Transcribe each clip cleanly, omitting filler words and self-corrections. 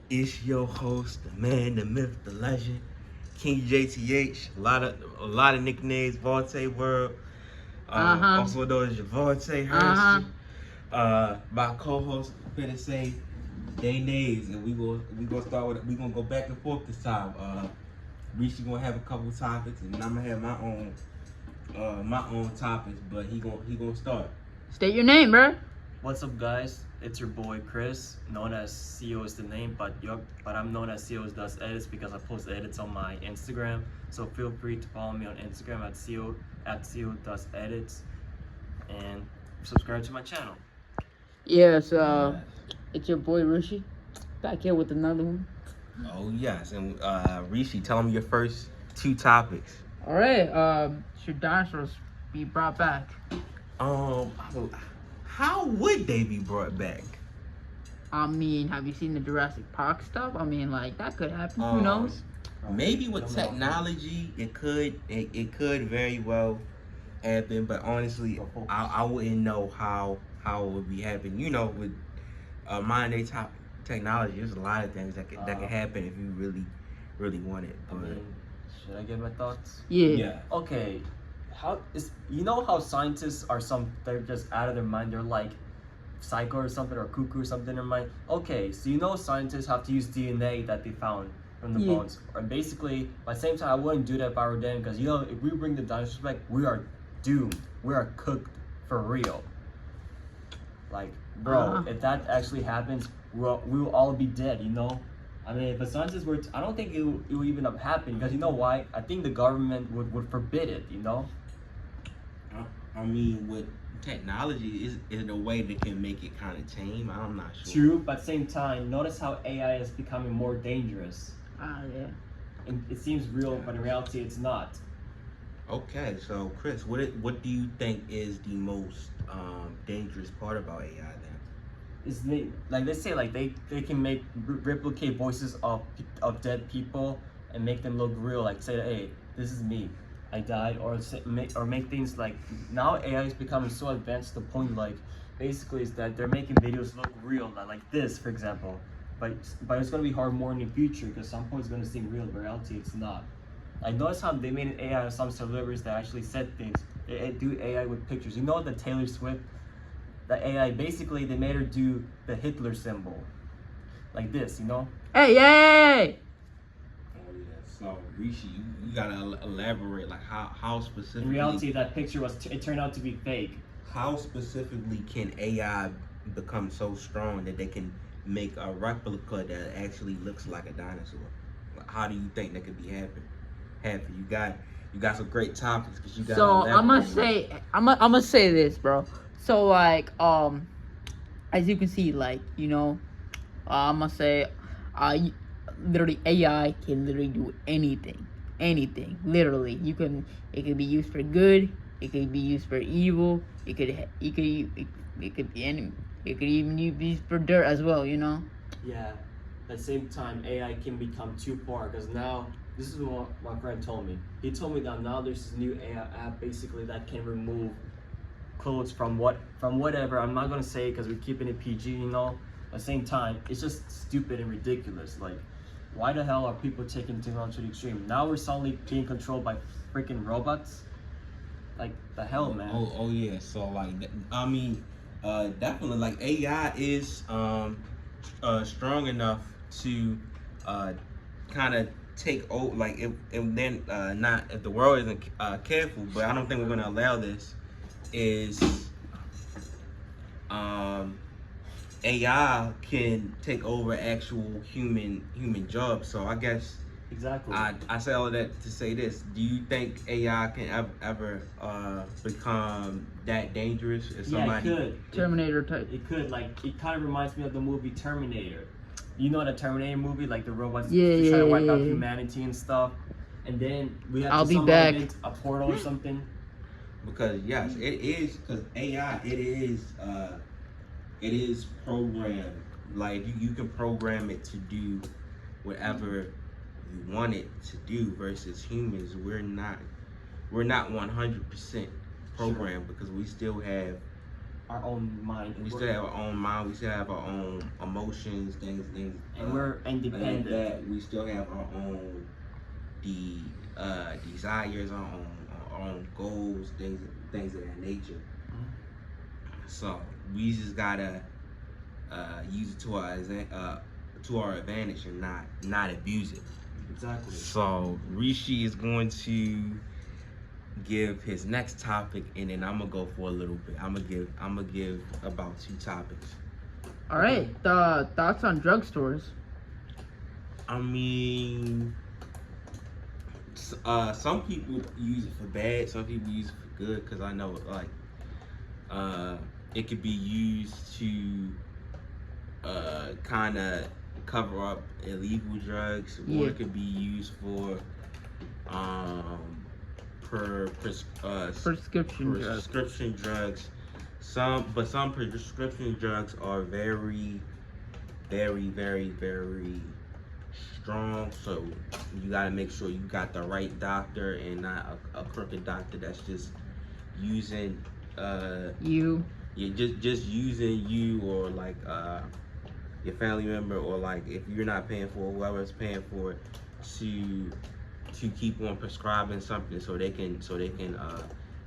It's your host, the man, the myth, the legend, King JTH. A lot of nicknames, Vontae World. Uh-huh. Also known as Javante Uh-huh. Hurston. My co-host finna say they names, and we gonna start with we gonna go back and forth this time. Rishi gonna have a couple topics, and I'm gonna have my own topics, but he gonna start. State your name, bro. What's up, guys? It's your boy Chris, known as CEO is the name, but I'm known as CEO does edits because I post edits on my Instagram. So feel free to follow me on Instagram at CEO does edits and subscribe to my channel. Yes, it's your boy Rishi. Back here with another one. Oh yes, and Rishi, tell him your first two topics. Alright, should dinosaurs be brought back? How would they be brought back? I mean, have you seen the Jurassic Park stuff? I mean, like, that could happen. Who knows? Maybe with technology, it could very well happen, but honestly, I wouldn't know how it would be happening. You know, with modern day technology, there's a lot of things that could happen if you really want it. I mean, should I give my thoughts? Yeah. Okay, how scientists are they're just out of their mind. They're like psycho or something, or cuckoo or something in their mind. Okay, so scientists have to use DNA that they found from the bones, or basically, by the same time, I wouldn't do that if I were them, because if we bring the dinosaurs back, we are doomed. We are cooked for real. Like, bro, if that actually happens, we will all be dead. I mean, if a scientist were I don't think it will even have happened, because you know why? I think the government would forbid it. I mean, with technology, is a way that can make it kind of tame. I'm not sure. True, but at the same time, notice how AI is becoming more dangerous. Yeah. And it seems real, but in reality, it's not. Okay, so Chris, what do you think is the most dangerous part about AI then? Is they say they can replicate voices of dead people and make them look real, like say, hey, this is me, I died, or make things like, now AI is becoming so advanced to the point, like, basically is that they're making videos look real, like this for example, but it's going to be hard more in the future, because some point it's going to seem real, but in reality it's not. I noticed how they made an AI on some celebrities that actually said things. They do AI with pictures. The Taylor Swift, the AI, basically they made her do the Hitler symbol, like this. Hey! Oh yeah. So Rishi, you gotta elaborate, like how specifically. In reality, that picture it turned out to be fake. How specifically can AI become so strong that they can make a replica that actually looks like a dinosaur? How do you think that could be happen? You got some great topics, because you got. So I'm gonna say this, bro. So like, as you can see, like, I'm gonna say, literally AI can literally do anything. Literally, it can be used for good. It could be used for evil. It could even be used for dirt as well. Yeah. At the same time, AI can become too far, because now, this is what my friend told me. He told me that now there's this new AI app basically that can remove clothes from whatever. I'm not gonna say it because we're keeping it PG. At the same time, it's just stupid and ridiculous. Like, why the hell are people taking technology to the extreme? Now we're suddenly being controlled by freaking robots. Like, the hell, man. Oh yeah. So like, I mean, definitely, like, AI is strong enough to kind of take over, like, and then not, if the world isn't careful, but I don't think we're gonna allow this, is AI can take over actual human jobs. So I guess Exactly. I say all of that to say this: do you think AI can ever become that dangerous as somebody? Yeah, it could. Terminator type. It could. Like, it kind of reminds me of the movie Terminator. The Terminator movie, like the robots Yeah, try to wipe out yeah. humanity and stuff, and then we have I'll to be somehow back. invent a portal or something. Because yes, it is. Because AI, it is programmed. Like, you can program it to do whatever you want it to do. Versus humans, we're not 100% programmed, because we still have our own mind. We still have our own mind. We still have our own emotions, things. And we're independent. That we still have our own desires, our own goals, things of that nature. So we just gotta use it to our advantage and not abuse it. Exactly. So Rishi is going to give his next topic, and then I'm gonna go for a little bit. I'm gonna give about 2 topics. All right, the thoughts on drugstores. I mean, some people use it for bad, some people use it for good. Cause I know like it could be used to kind of cover up illegal drugs, or it could be used for prescription drugs. Some prescription drugs are very, very, very, very strong. So you gotta make sure you got the right doctor and not a crooked doctor that's just using you. Yeah, just using you, or like your family member, or like if you're not paying for it, whoever's paying for it, to keep on prescribing something so they can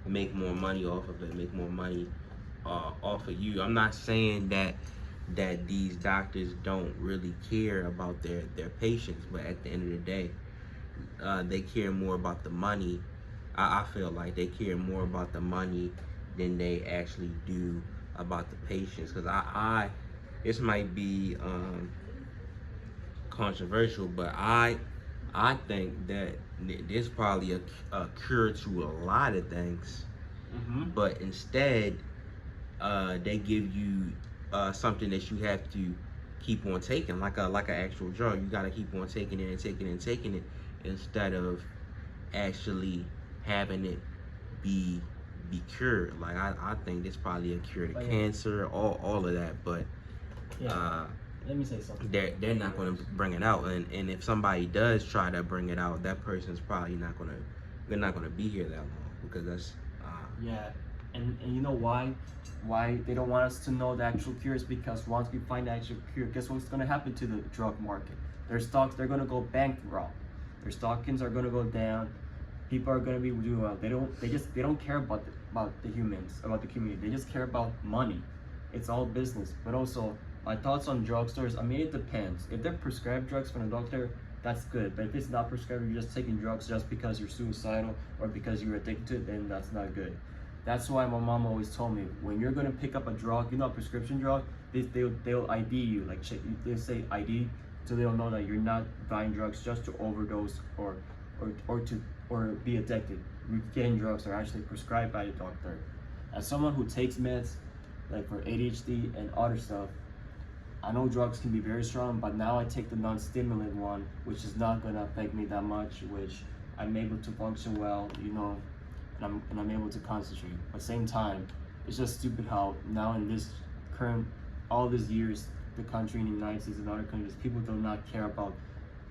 make more money off of it, make more money off of you. I'm not saying that these doctors don't really care about their patients, but at the end of the day, they care more about the money. I feel like they care more about the money than they actually do about the patients. Because I this might be controversial, but I think that there's probably a cure to a lot of things, but instead they give you something that you have to keep on taking, like an actual drug. You got to keep on taking it and taking it and taking it, instead of actually having it be cured. Like I think there's probably a cure to cancer, all of that, but let me say something. They're not going to bring it out, and if somebody does try to bring it out, that person's probably not going to be here that long, because that's and you know why they don't want us to know the actual cure is because once we find the actual cure, guess what's going to happen to the drug market? Their stocks, they're going to go bankrupt. Their stockings are going to go down. People are going to be doing well. They don't care about the humans, about the community. They just care about money. It's all business. But also, my thoughts on drugstores, I mean, it depends. If they're prescribed drugs from a doctor, that's good. But if it's not prescribed, you're just taking drugs just because you're suicidal or because you're addicted to it, then that's not good. That's why my mom always told me, when you're gonna pick up a drug, a prescription drug, they'll ID you, like they'll say ID, so they'll know that you're not buying drugs just to overdose or be addicted. You're getting drugs that are actually prescribed by a doctor. As someone who takes meds, like for ADHD and other stuff, I know drugs can be very strong, but now I take the non-stimulant one, which is not gonna affect me that much, which I'm able to function well, and I'm able to concentrate. But at the same time, it's just stupid how now in this current, all these years, the country in the United States and other countries, people do not care about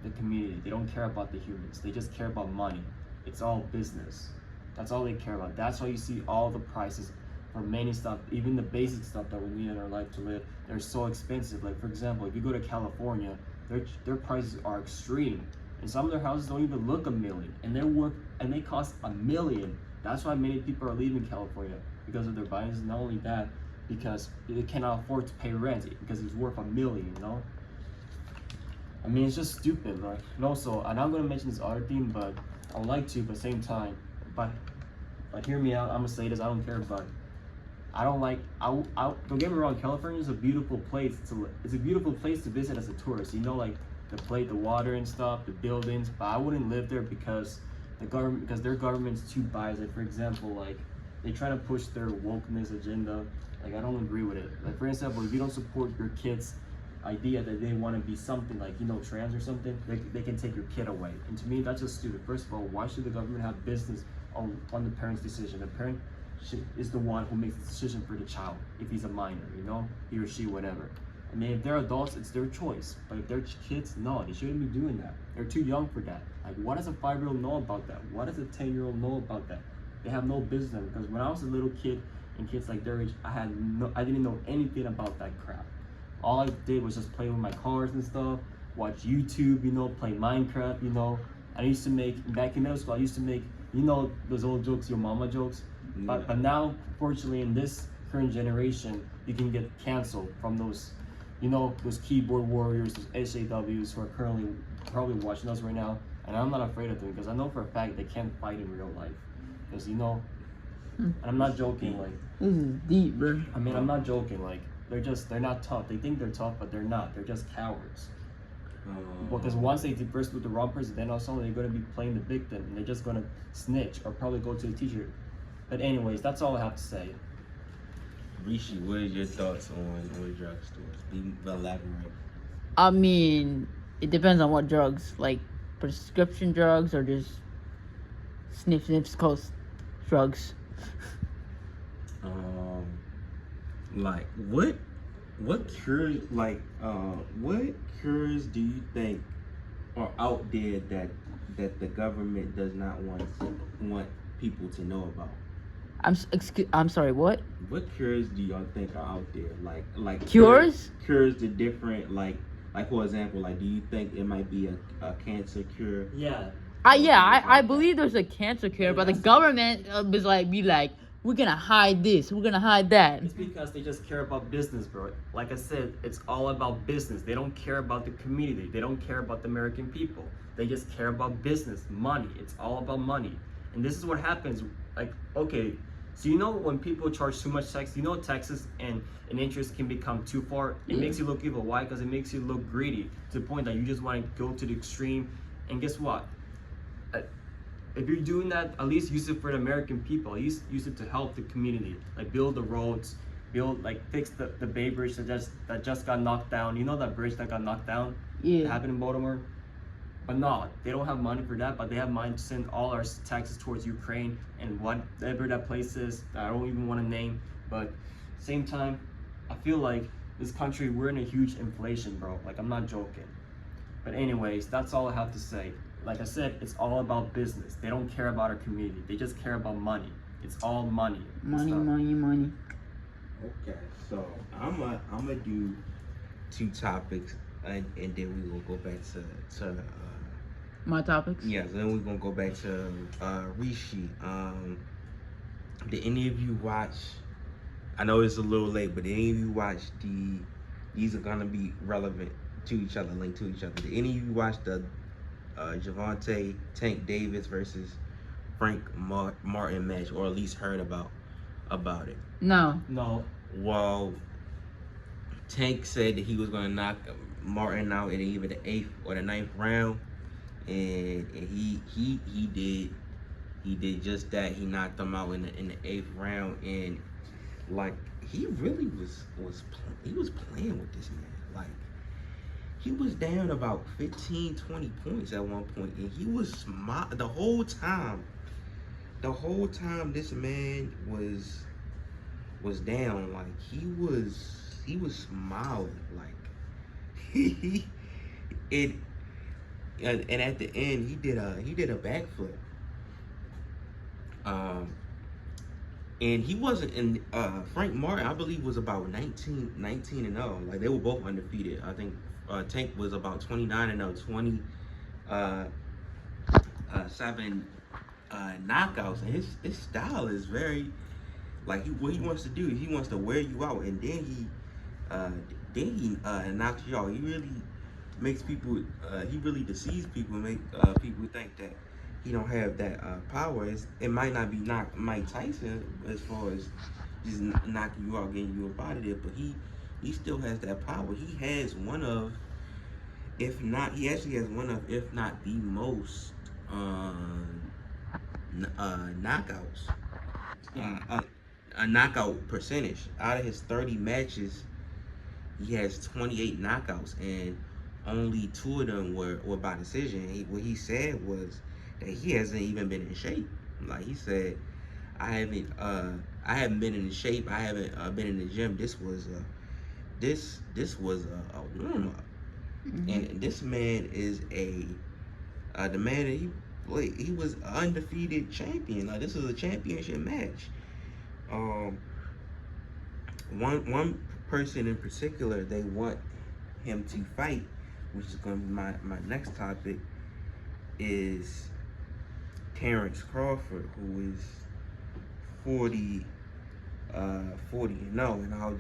the community. They don't care about the humans. They just care about money. It's all business. That's all they care about. That's why you see all the prices for many stuff, even the basic stuff that we need in our life to live, they're so expensive. Like for example, if you go to California, their prices are extreme. And some of their houses don't even look $1 million, and they cost $1 million. That's why many people are leaving California, because of their buyings. Not only that, because they cannot afford to pay rent because it's worth $1 million, I mean, it's just stupid, like. And also, and I'm gonna mention this other thing, but I would like to, but at the same time, but hear me out. I'm gonna say this. I don't care, but I don't like. Don't get me wrong. California is a beautiful place. It's a beautiful place to visit as a tourist. Like the water and stuff, the buildings. But I wouldn't live there because their government's too biased. Like for example, like they try to push their wokeness agenda. Like I don't agree with it. Like for example, if you don't support your kids' idea that they want to be something like trans or something, they can take your kid away. And to me, that's just stupid. First of all, why should the government have business on the parent's decision? The parent is the one who makes the decision for the child if he's a minor, he or she, whatever. I mean, if they're adults, it's their choice. But if they're kids, no, they shouldn't be doing that. They're too young for that. Like, what does a 5-year-old know about that? What does a 10-year-old know about that? They have no business. Because when I was a little kid and kids like their age, I didn't know anything about that crap. All I did was just play with my cars and stuff, watch YouTube, play Minecraft, I used to make, back in middle school, I used to make, those old jokes, your mama jokes. Yeah. But now, fortunately, in this current generation, you can get canceled from those, those keyboard warriors, those SAWs who are currently probably watching us right now. And I'm not afraid of them because I know for a fact they can't fight in real life. Because, and I'm not joking, like, This is deep, bro. I mean, I'm not joking, like, they're not tough. They think they're tough, but they're not. They're just cowards. Because once they diverse with the wrong person, then also they're going to be playing the victim. And they're just going to snitch or probably go to the teacher. But anyways, that's all I have to say. Rishi, what are your thoughts on drugstores? Be elaborate. I mean, it depends on what drugs, like prescription drugs or just sniffs coast drugs. Like what cures what cures do you think are out there that the government does not want people to know about? I'm sorry, what? What cures do y'all think are out there? Like Cures? Cures to different like for example, like do you think it might be a cancer cure? Yeah. I believe there's a cancer cure, but the government was be like, we're gonna hide this, we're gonna hide that. It's because they just care about business, bro. Like I said, it's all about business. They don't care about the community. They don't care about the American people. They just care about business, money. It's all about money. And this is what happens. Like, okay, so when people charge too much tax, taxes and interest can become too far. It makes you look evil. Why? Because it makes you look greedy to the point that you just want to go to the extreme. And guess what? If you're doing that, at least use it for the American people. At least use it to help the community, like build the roads, fix the Bay Bridge that just got knocked down. You know that bridge that got knocked down? Yeah. That happened in Baltimore. But no, they don't have money for that. But they have money to send all our taxes towards Ukraine and whatever that place is that I don't even want to name. But same time, I feel like this country, we're in a huge inflation, bro. Like, I'm not joking. But anyways, that's all I have to say. Like I said, it's all about business. They don't care about our community. They just care about money. It's all money. Money. Okay, so I'm a do two topics, and then we will go back to My topics? yeah. So then we're gonna go back to Rishi. Did any of you watch? I know it's a little late, but did any of you watch these are gonna be relevant to each other, linked to each other. Did any of you watch the Javante Tank Davis versus Frank Martin match, or at least heard about it? No. Well, Tank said that he was going to knock Martin out in either the 8th or the 9th round, and he did just that. He knocked him out in the 8th round, and like he really was playing with this man. Like, he was down about 15, 20 points at one point, and he was the whole time. The whole time this man was down, like he was smiling, like and at the end he did a backflip. And he wasn't in Frank Martin, I believe, was about 19 and 0. Like, they were both undefeated. I think Tank was about 29 and 0, 7 knockouts, and his style is very like what he wants to do. He wants to wear you out, and then he knocks you out. He really makes people. He really deceives people, and make people think that he don't have that power. It might not be Mike Tyson as far as just knocking you out, getting you up out of there, but he still has that power. He has one of, if not the most knockouts, a knockout percentage. Out of his 30 matches, he has 28 knockouts, and only 2 of them were by decision. What he said was that he hasn't even been in shape. Like, he said, I haven't been in shape. I haven't been in the gym. This was a warm up. Mm-hmm. And this man is the man that he was an undefeated champion. Like, this was a championship match. one person in particular they want him to fight, which is going to be my next topic, is Terrence Crawford, who is 40 and 0, and I'll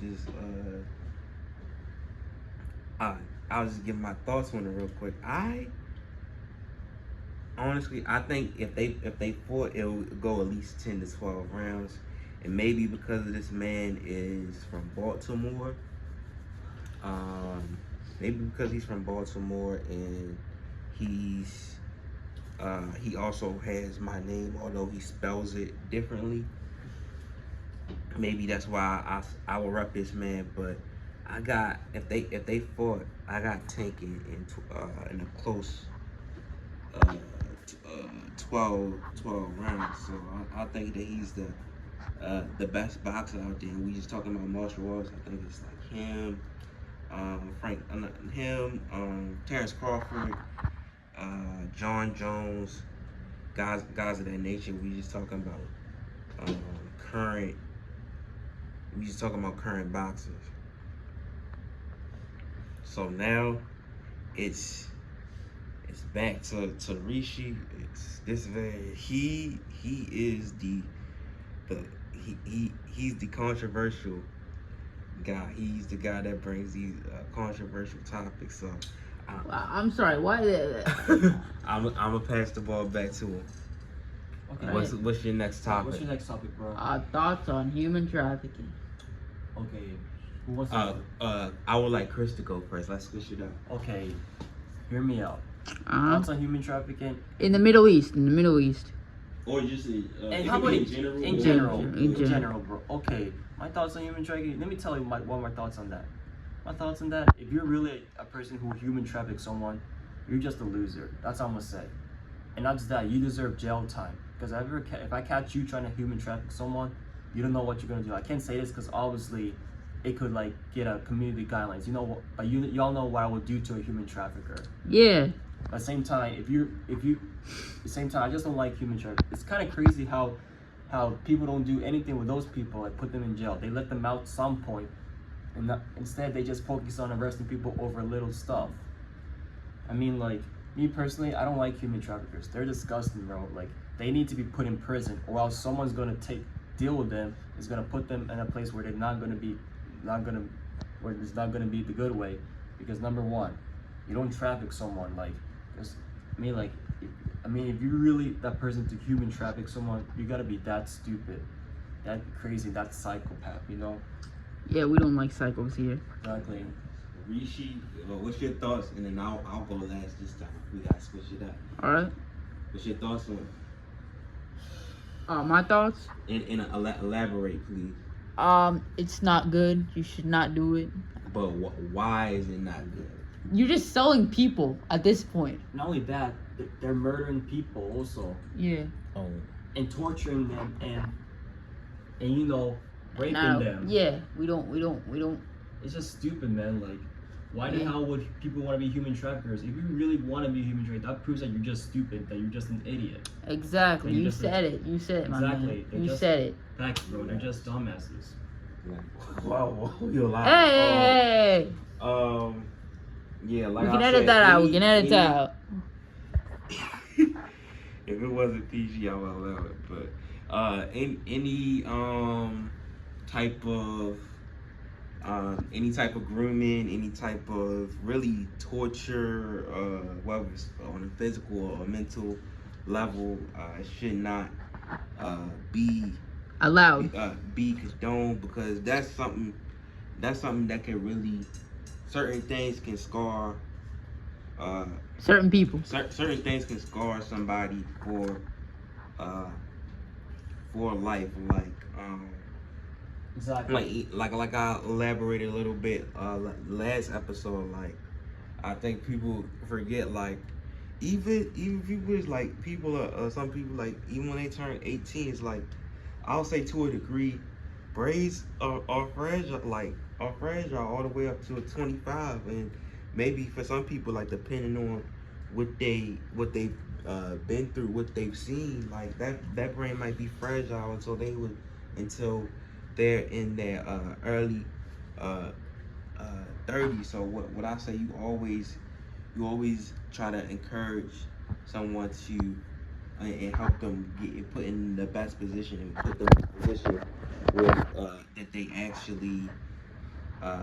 just give my thoughts on it real quick. I think if they fought, it would go at least 10 to 12 rounds, and maybe because of this man is from Baltimore, maybe because he's from Baltimore and he also has my name, although he spells it differently. Maybe that's why I will rep this man. But I got if they fought, I got Tank in a close uh, 12 rounds. So I think that he's the best boxer out there. We just talking about martial arts. I think it's like him, Terrence Crawford, John Jones, guys of that nature. We just talking about current. We just talking about current boxers. So now it's back to Rishi. It's this very he is he's the controversial guy. He's the guy that brings these controversial topics. So I'm sorry. Why? I'm gonna pass the ball back to him. Okay. What's your next topic? What's your next topic, bro? Thoughts on human trafficking. Okay. Who wants to go? I would like Chris to go first. Let's switch it up. Okay. Hear me out. Thoughts on human trafficking? In the Middle East. Or just and how about in general? In general, bro. Okay. My thoughts on human trafficking. Let me tell you what my thoughts on that. My thoughts on that. If you're really a person who human traffics someone, you're just a loser. That's all I'm gonna say. And not just that, you deserve jail time. Because if I catch you trying to human traffic someone, you don't know what you're gonna do. I can't say this because obviously it could like get a community guidelines. You know, but y'all know what I would do to a human trafficker. Yeah. At the same time, at the same time, I just don't like human trafficking. It's kind of crazy how people don't do anything with those people, like put them in jail. They let them out some point, and instead they just focus on arresting people over little stuff. I mean, like me personally, I don't like human traffickers. They're disgusting, bro. Like they need to be put in prison, or else someone's gonna deal with them. Is gonna put them in a place where they're where it's not gonna be the good way. Because number one, you don't traffic someone like. If you really that person to human traffic someone, you gotta be that stupid, that crazy, that psychopath, you know? Yeah, we don't like psychos here. Exactly. Rishi, what's your thoughts? And then I'll go last this time. We gotta switch it up. All right. What's your thoughts on? My thoughts. And elaborate, please. It's not good. You should not do it. But why is it not good? You're just selling people at this point. Not only that, they're murdering people also. Yeah. Oh. And torturing them and you know, raping them. Yeah, we don't. It's just stupid, man. Like, why the hell would people want to be human traffickers? If you really want to be a human trafficker, that proves that you're just stupid, that you're just an idiot. Exactly. You said it, my man. You said it. Facts, bro. They're just dumbasses. Wow, you're lying. Hey! Yeah, like we can edit that out. We can edit that out. If it wasn't PG, I would allow it. But any type of grooming, any type of really torture, whether it's on a physical or a mental level, should not be allowed, be condoned, because that's something that can really, certain things can scar certain people. Certain things can scar somebody for life. Exactly. Like I elaborated a little bit last episode. Like, I think people forget, like, even people is like people are some people, like, even when they turn 18, it's like, I'll say to a degree, braids are fragile, all the way up to 25, and maybe for some people, like, depending on what they've been through, what they've seen, like that brain might be fragile until they're in their early uh, 30s. So what I say, you always try to encourage someone to and help them get put in the best position and put them in a position where that they actually uh,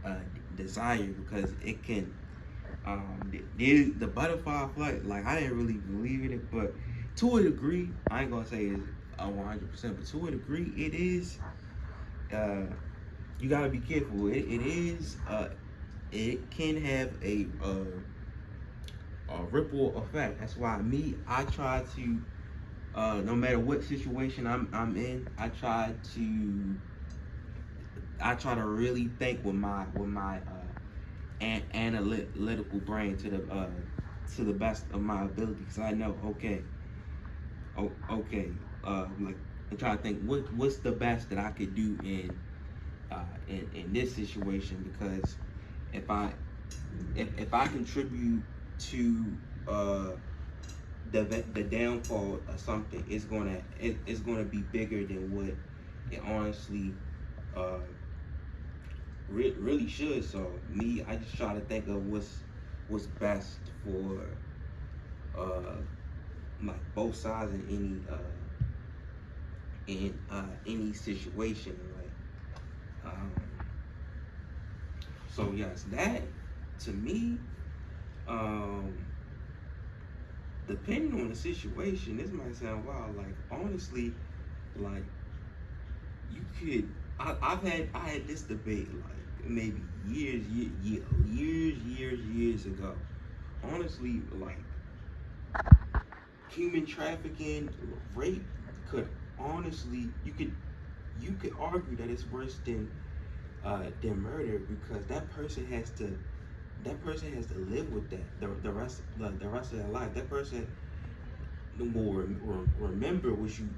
uh, desire, because it can the butterfly effect. Like, I didn't really believe in it, but to a degree, I ain't gonna say it's 100%, but to a degree, it is. You gotta be careful. It is. It can have a ripple effect. That's why I try to, no matter what situation I'm in, I try to really think with my analytical brain to the best of my ability, because I know, okay, like, I'm trying to think what's the best that I could do in this situation, because if I contribute to the downfall of something, it's gonna be bigger than what it honestly uh, really should. So I just try to think of what's best for like both sides in any situation. Like, so yes, that to me, depending on the situation, this might sound wild. Like, honestly, like, you could. I had this debate like maybe years ago. Honestly, like, human trafficking, rape could honestly you could argue that it's worse than murder, because that person has to live with that the rest of their life. That person will remember what you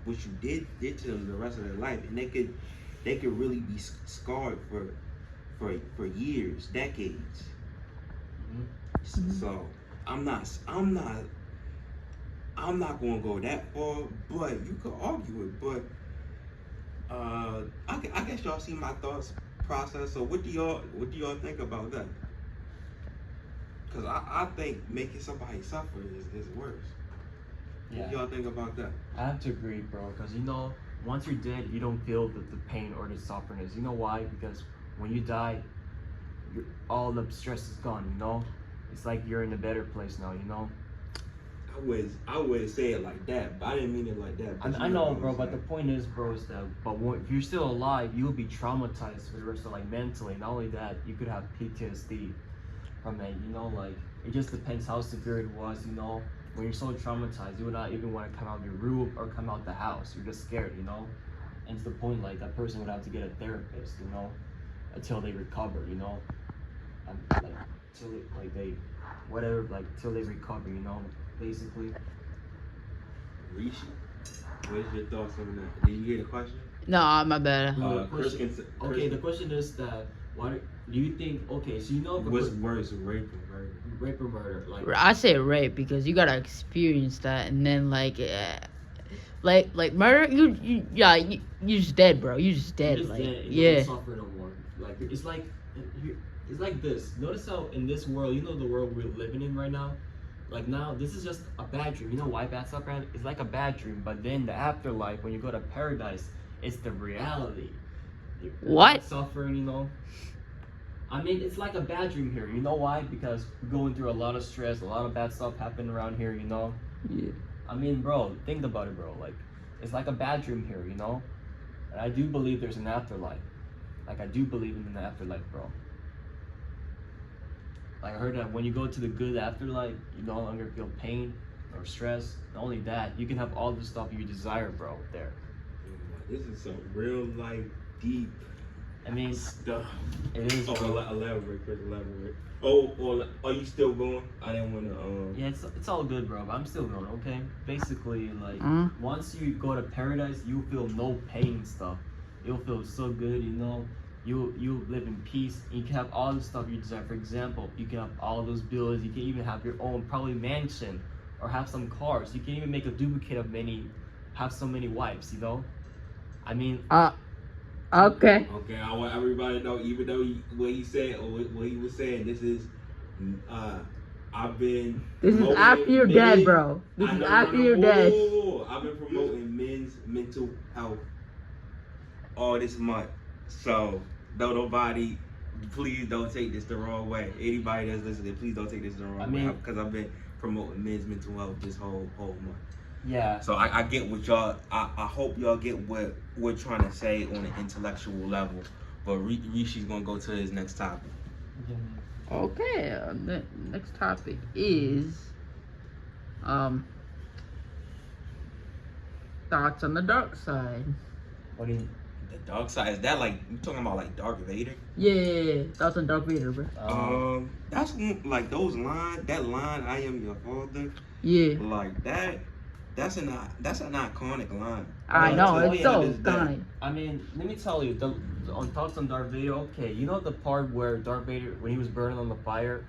did to them the rest of their life, and they could really be scarred for years, decades. Mm-hmm. So I'm not going to go that far, but you could argue it. But I guess y'all see my thoughts process. So what do y'all think about that? Because I think making somebody suffer is worse. Yeah. What do y'all think about that? I have to agree, bro, because once you're dead, you don't feel the pain or the suffering. You know why? Because when you die, all the stress is gone, It's like you're in a better place now. I would say it like that, but I didn't mean it like that. I know, bro, but the point is, bro, is that if you're still alive, you'll be traumatized for the rest of, like, mentally. Not only that, you could have PTSD from it, like, it just depends how severe it was, When you're so traumatized, you would not even want to come out of your room or come out the house. You're just scared, And it's the point, like, that person would have to get a therapist, until they recover, and, like, till they recover, basically. Rishi, what's your thoughts on that? Did you hear the question? No, my bad. The question is that, what do you think? Okay, so what's worse, rape or murder? Rape or murder? Like, I say rape because you gotta experience that, and then like murder, you just dead, bro. You just dead. You're just like, dead, yeah. You don't suffer no more. Like, it's like this. Notice how in this world, the world we're living in right now. Like, now, this is just a bad dream. You know why bad stuff, man? It's like a bad dream, but then the afterlife, when you go to paradise, it's the reality. What? Suffering, I mean, it's like a bad dream here. You know why? Because we're going through a lot of stress, a lot of bad stuff happening around here, Yeah. I mean, bro, think about it, bro. Like, it's like a bad dream here, And I do believe there's an afterlife. Like, I do believe in the afterlife, bro. Like, I heard that when you go to the good afterlife, you no longer feel pain or stress. Not only that, you can have all the stuff you desire, bro, there. This is some real life deep stuff. It is. Elaborate, Chris. Elaborate. Oh, are you still going? I didn't want to. Yeah, it's all good, bro. But I'm still going. Okay. Basically, like, once you go to paradise, you feel no pain and stuff. You'll feel so good, You live in peace. You can have all the stuff you desire. For example, you can have all those bills. You can even have your own probably mansion or have some cars. You can even make a duplicate of many have so many wives. You know, I mean, Okay. Okay, I want everybody to know, even though what he said or what he was saying, this is, I've been This is promoting after you're dead, men. bro. This I is know, after no, you're whoa, dead. whoa, whoa, whoa. I've been promoting men's mental health all this month. So, don't nobody, please don't take this the wrong way. Anybody that's listening, please don't take this the wrong way. Because I've been promoting men's mental health this whole month. yeah. So I get what y'all. I hope y'all get what we're trying to say on an intellectual level. But Rishi's gonna go to his next topic. Okay. The next topic is thoughts on the dark side. What do you? The dark side, is that like you talking about like Darth Vader? Yeah, thoughts on Darth Vader, bro. That's like those line. That line, "I am your father." Yeah. Like that. That's an iconic line. I know, Oh, it's yeah, so it is that. iconic. I mean, let me tell you, on thoughts on Darth Vader. Okay, you know the part where Darth Vader, when he was burning on the fire,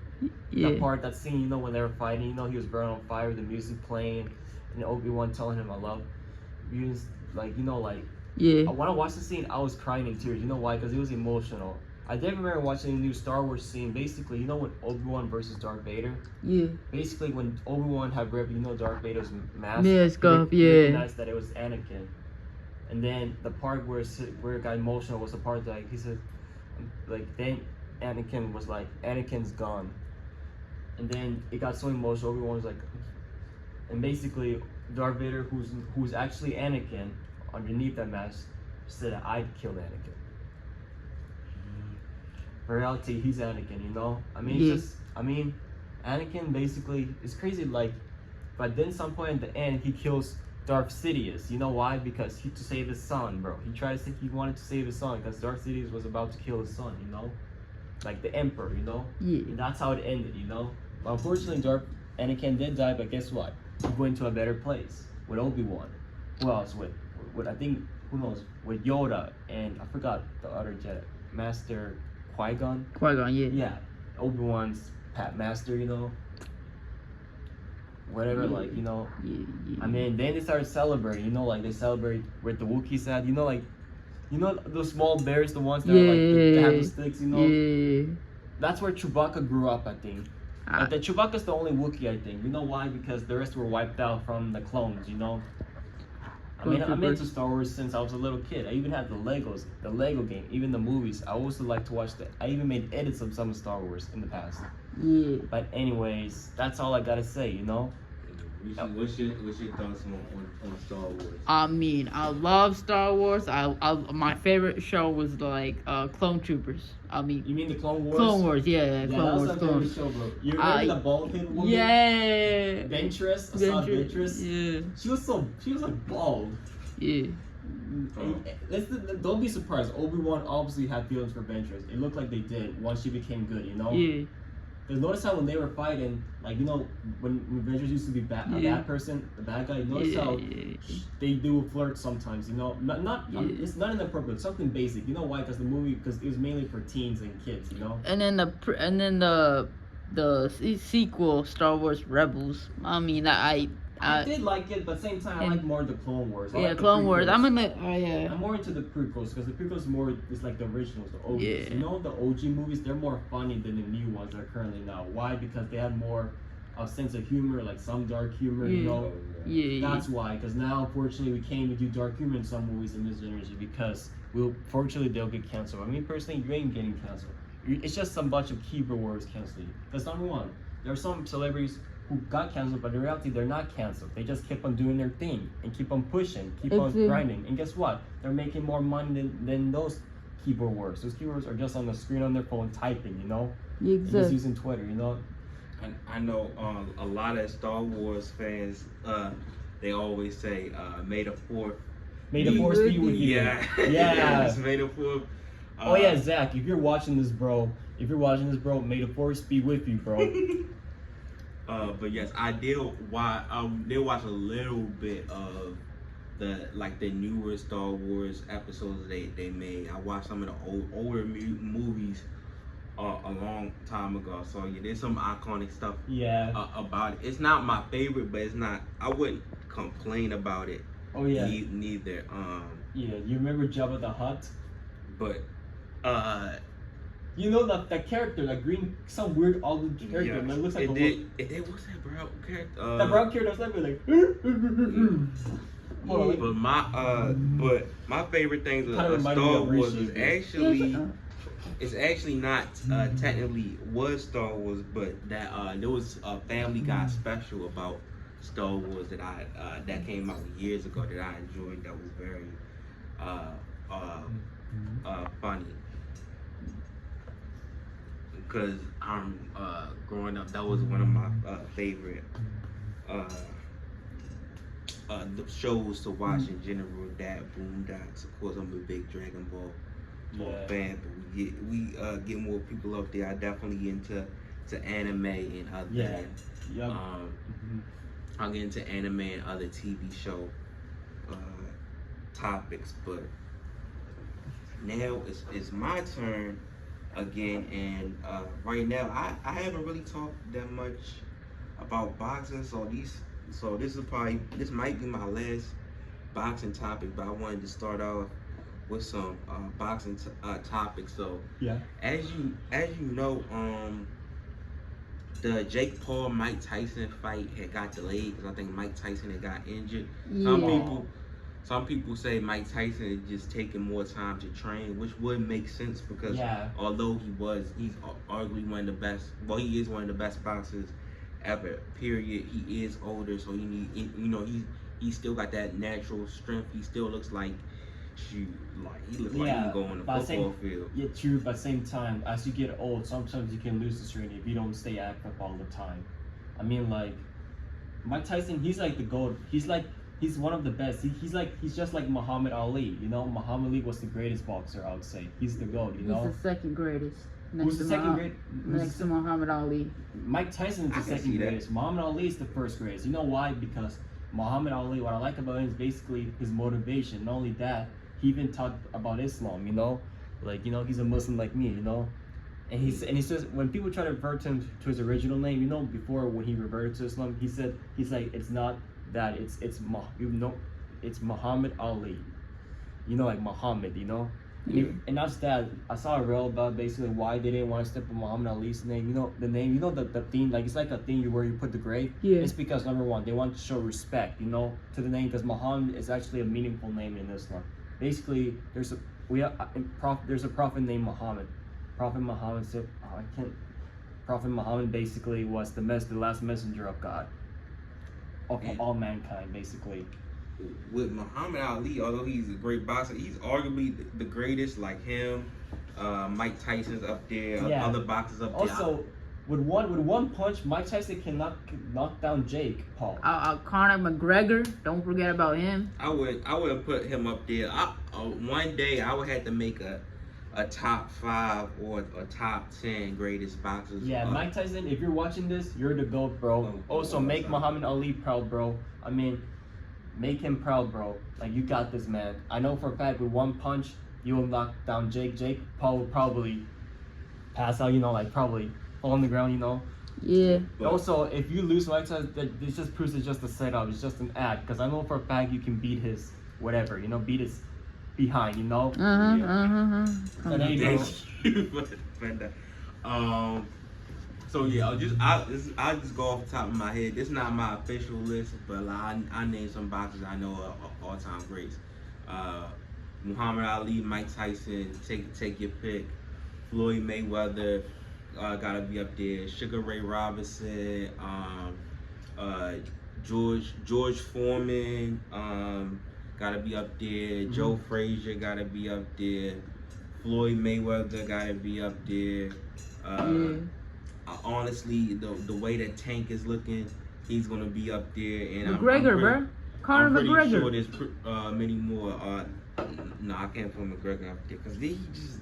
Yeah. that part, that scene, you know, when they were fighting, you know, he was burning on fire, the music playing, and Obi-Wan telling him, "I love you." Like, you know, like, Yeah. when I watched the scene, I was crying in tears. You know why? Because it was emotional. I did remember watching the new Star Wars scene. Basically, you know, when Obi-Wan versus Darth Vader. Yeah. Basically, when Obi-Wan had ripped, you know, Darth Vader's mask. Mask off, he yeah. recognized that it was Anakin. And then the part where it got emotional was the part that he said, like, then Anakin was like, Anakin's gone. And then it got so emotional. Obi-Wan was like, and basically Darth Vader, who's actually Anakin, underneath that mask, said that I'd killed Anakin. In reality, he's Anakin, you know? I mean, Yeah. it's just, I mean, Anakin basically, it's crazy, like, but then some point at the end, he kills Darth Sidious. You know why? Because to save his son, bro. He wanted to save his son, because Darth Sidious was about to kill his son, you know? Like the Emperor, you know? Yeah. And that's how it ended, you know? But unfortunately, Anakin did die, but guess what? He went to a better place with Obi-Wan. Who else? With I think, who knows? With Yoda, and I forgot the other Jedi. Master Qui-Gon? Qui-Gon, yeah. Yeah. Obi-Wan's master, you know? Whatever, Yeah. like, you know? Yeah. I mean, then they started celebrating, you know, like they celebrate with the Wookiees had, you know, like, you know those small bears, the ones that are like, they have the sticks, you know? Yeah. That's where Chewbacca grew up, I think. Like, the Chewbacca's the only Wookiee, I think. You know why? Because the rest were wiped out from the clones, you know? I mean, I'm into Star Wars since I was a little kid. I even had the Legos, the Lego game, even the movies. I also like to watch I even made edits of some Star Wars in the past. Yeah. But anyways, that's all I gotta say, you know? What's your thoughts on Star Wars? I mean, I love Star Wars. My favorite show was like Clone Troopers. I mean, You mean the Clone Wars? Clone Wars, yeah, Yeah, Clone that was Wars, my Clone favorite Wars. show, bro. You remember the bald-headed woman? Yeah. Ventress? Ventress? Yeah. She was like bald. Yeah. Don't be surprised. Obi-Wan obviously had feelings for Ventress. It looked like they did once she became good, you know? Yeah. Because notice how when they were fighting, like, you know, when Ventress used to be a bad person, the bad guy, notice how they do flirt sometimes, you know? It's not inappropriate, something basic. You know why? Because it was mainly for teens and kids, you know? And then the sequel, Star Wars Rebels. I mean, I did like it, but at the same time, I like more the Clone Wars. I Yeah, like the Clone Wars. prequels. I'm more into the prequels because the prequels more is like the originals, the OGs. Yeah. You know, the OG movies, they're more funny than the new ones that are currently now. Why? Because they have more of sense of humor, like some dark humor, you know? Yeah. That's why. Because now, unfortunately, we can't even do dark humor in some movies in this generation because, fortunately, they'll get canceled. I mean, personally, you ain't getting canceled. It's just some bunch of keyboard words canceling you. Because number one, there are some celebrities who got canceled, but in reality, they're not canceled. They just keep on doing their thing and keep on pushing, keep on grinding. And guess what? They're making more money than those keyboard words. Those keywords are just on the screen on their phone typing, you know? And just using Twitter, you know? I know a lot of Star Wars fans, they always say, May the 4th. May the Force be with you. Yeah. Yeah. May the 4th. Oh yeah, Zach, if you're watching this, bro, may the Force be with you, bro. But yes, I did watch a little bit of the newer Star Wars episodes they made. I watched some of the older movies a long time ago. So yeah, there's some iconic stuff about it. It's not my favorite, but I wouldn't complain about it Oh yeah. Neither. Yeah, you remember Jabba the Hutt? But You know that character, that green, some weird ugly character that looks like it did. What's that brown character? that brown character was like. Hold on, But my favorite things Kinda of reminded me Star of Wars Rishi. is it's actually not technically was Star Wars, but that there was a Family Guy special about Star Wars that I that came out years ago that I enjoyed. That was very funny. Because I'm growing up, that was one of my favorite the shows to watch in general. That Boondocks, of course, I'm a big Dragon Ball fan, but we get more people up there. I definitely into anime and other. Yep. I'll get into anime and other TV show topics, but now it's my turn again, and right now I haven't really talked that much about boxing, so this might be my last boxing topic, but I wanted to start off with some boxing topics. So Yeah. as you know, the Jake Paul Mike Tyson fight had got delayed because I think Mike Tyson had got injured. Some people say Mike Tyson is just taking more time to train, which would make sense because although he's arguably one of the best. Well, he is one of the best boxers ever. Period. He is older, so he still got that natural strength. He still looks like he looks like he can go on the football field. Yeah, true. But at the same time, as you get old, sometimes you can lose the strength if you don't stay active all the time. I mean, like Mike Tyson, he's like the GOAT. He's one of the best. He's just like Muhammad Ali. You know, Muhammad Ali was the greatest boxer. I would say he's the GOAT. You know, he's the second greatest. Who's the second greatest? Next to Muhammad Ali. Mike Tyson is the second greatest. Muhammad Ali is the first greatest. You know why? Because Muhammad Ali, what I like about him is basically his motivation. Not only that, he even talked about Islam. You know, like he's a Muslim like me. You know, and he says when people try to revert him to his original name, you know, before when he reverted to Islam, he's like it's not that it's Muhammad Ali. You know, like Muhammad. You know. And that's that. I saw a reel about basically why they didn't want to step with Muhammad Ali's name. You know the name. You know the theme. Like it's like a thing where you put the grave. Yeah. It's because number one, they want to show respect. You know, to the name because Muhammad is actually a meaningful name in Islam. Basically, there's a prophet named Muhammad. Prophet Muhammad said, Prophet Muhammad basically was the last messenger of God, of all mankind, basically. With Muhammad Ali, although he's a great boxer, he's arguably the greatest. Like him, Mike Tyson's up there, other boxers up there. Also, with one punch, Mike Tyson can knock down Jake Paul. Conor McGregor, don't forget about him. I would put him up there. One day I would have to make a top 5 or a top 10 greatest boxers. Yeah, Mike Tyson, if you're watching this, you're the GOAT, bro. Also, make Muhammad Ali proud, bro. I mean, make him proud, bro. Like, you got this, man. I know for a fact with one punch, you will knock down Jake. Jake Paul will probably pass out, like probably fall on the ground, Yeah. But also, if you lose Mike Tyson, this just proves it's just a setup. It's just an act. Because I know for a fact you can beat his whatever, beat his behind, And then you go. So yeah, I'll just go off the top of my head. This is not my official list, but I named some boxers I know are all-time greats. Muhammad Ali, Mike Tyson, take your pick. Floyd Mayweather, gotta be up there. Sugar Ray Robinson, George Foreman, gotta be up there. Joe Frazier, gotta be up there. Floyd Mayweather, gotta be up there. Honestly, the way that Tank is looking, he's gonna be up there. And McGregor, bro. Conor McGregor. I'm pretty sure there's many more. No, I can't put McGregor up there because he just.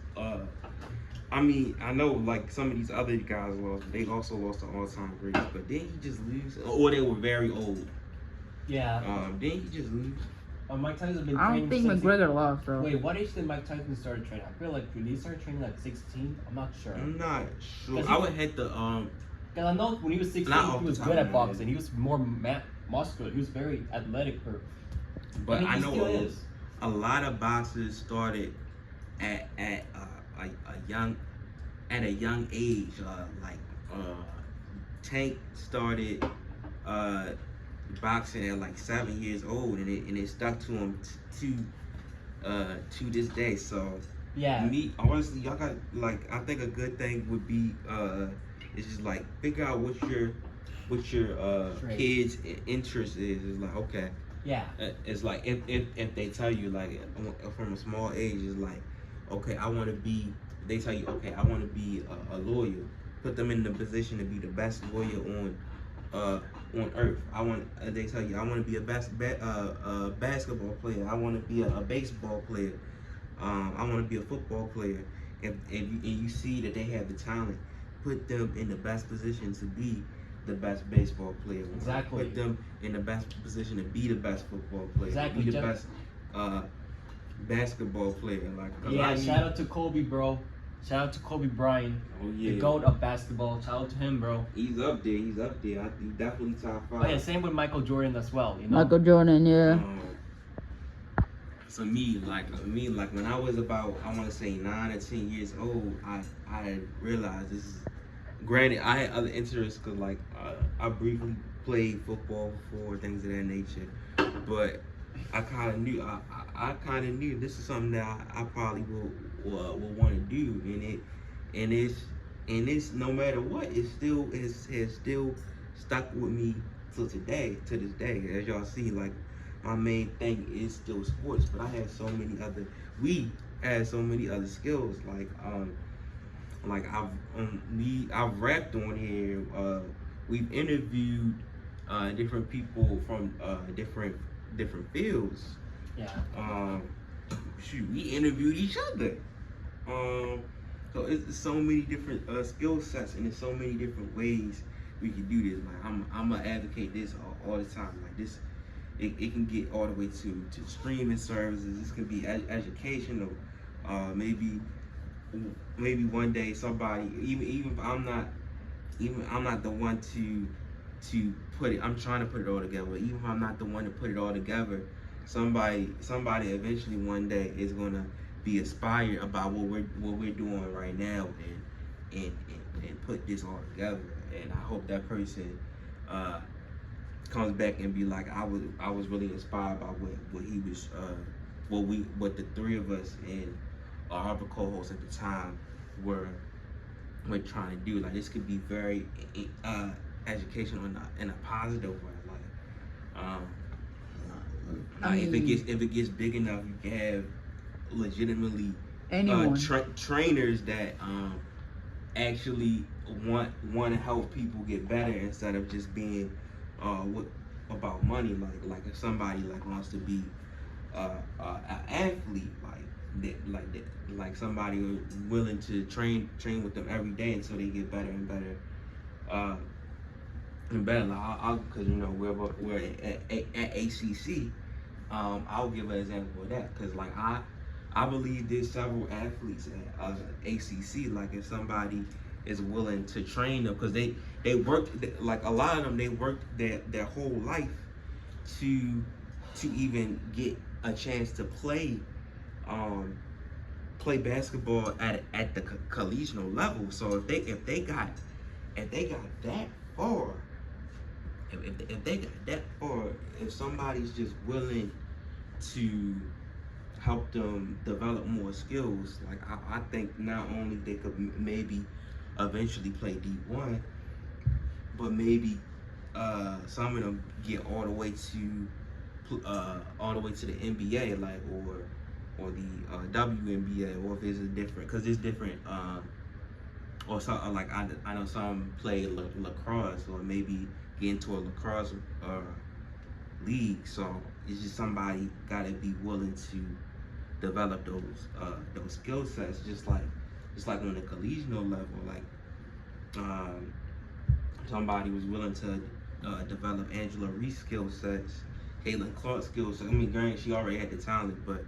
I mean, I know like some of these other guys lost. They also lost to all-time greats, but then he just lose, or they were very old. Yeah. Then he just lose. Mike Tyson's been training. I don't think McGregor lost, bro. Wait, what age did Mike Tyson start training? I feel like did he start training like 16? I'm not sure. I'm not sure. I would hit the Because I know when he was 16, he was good at boxing. He was more muscular. He was very athletic for But mean, I he know still is. a lot of boxers started at a young age. Tank started uh, boxing at like 7 years old, and it stuck to him to this day. So Yeah. me honestly, y'all got like I think a good thing would be is just like figure out what your Trade. kids' interest is. It's like okay. Yeah. It's like if they tell you like from a small age, it's like okay, I want to be. They tell you okay, I want to be a lawyer. Put them in the position to be the best lawyer on earth. I want. They tell you I want to be a basketball player. I want to be a baseball player. I want to be a football player. And you see that they have the talent, put them in the best position to be the best baseball player. Exactly. Put them in the best position to be the best football player. Exactly. Be the best basketball player. Like yeah. Shout out to Kobe, bro. Shout out to Kobe Bryant, oh, yeah. the GOAT of basketball. Shout out to him, bro. He's up there. He's definitely top 5. Oh yeah, same with Michael Jordan as well. You know. Michael Jordan, yeah. For me, like when I was about, I want to say 9 or 10 years old, I realized this is. Granted, I had other interests because like I briefly played football before, things of that nature, but I kind of knew I kind of knew this is something that I probably will want to do, and it's no matter what, it still has still stuck with me till today, to this day. As y'all see, like my main thing is still sports, but I had so many other. We had so many other skills, like I've rapped on here. We've interviewed different people from different fields. Yeah. Shoot, we interviewed each other. So it's so many different skill sets, and there's so many different ways we can do this. Like I'm gonna advocate this all the time. Like this, it can get all the way to streaming services. This can be educational. Maybe one day somebody, even if I'm not the one to put it. I'm trying to put it all together. But even if I'm not the one to put it all together, somebody eventually one day is gonna be inspired about what we're doing right now and put this all together. And I hope that person comes back and be like, I was really inspired by what he was what the three of us and our other co-hosts at the time were trying to do. Like this could be very educational in a positive way. Like if it gets big enough, you can have legitimately trainers that actually want to help people get better instead of just being about money. Like if somebody like wants to be an athlete, like somebody willing to train with them every day until they get better and better. And better, because you know we're at ACC. I'll give an example of that because like I believe there's several athletes at ACC. Like if somebody is willing to train them, because they work, like a lot of them, they worked their whole life to even get a chance to play basketball at the collegiate level. So if they got that far, if they got that far, if somebody's just willing to help them develop more skills, like I think not only they could maybe eventually play D1, but maybe some of them get all the way to the NBA, like or the WNBA, or if it's a different, because it's different. Or some like I know some play lacrosse, or maybe get into a lacrosse league. So it's just somebody gotta be willing to develop those skill sets, just like on the collegiate level. Like somebody was willing to develop Angela Reese skill sets, Caitlin Clark skill sets. I mean, granted, she already had the talent, but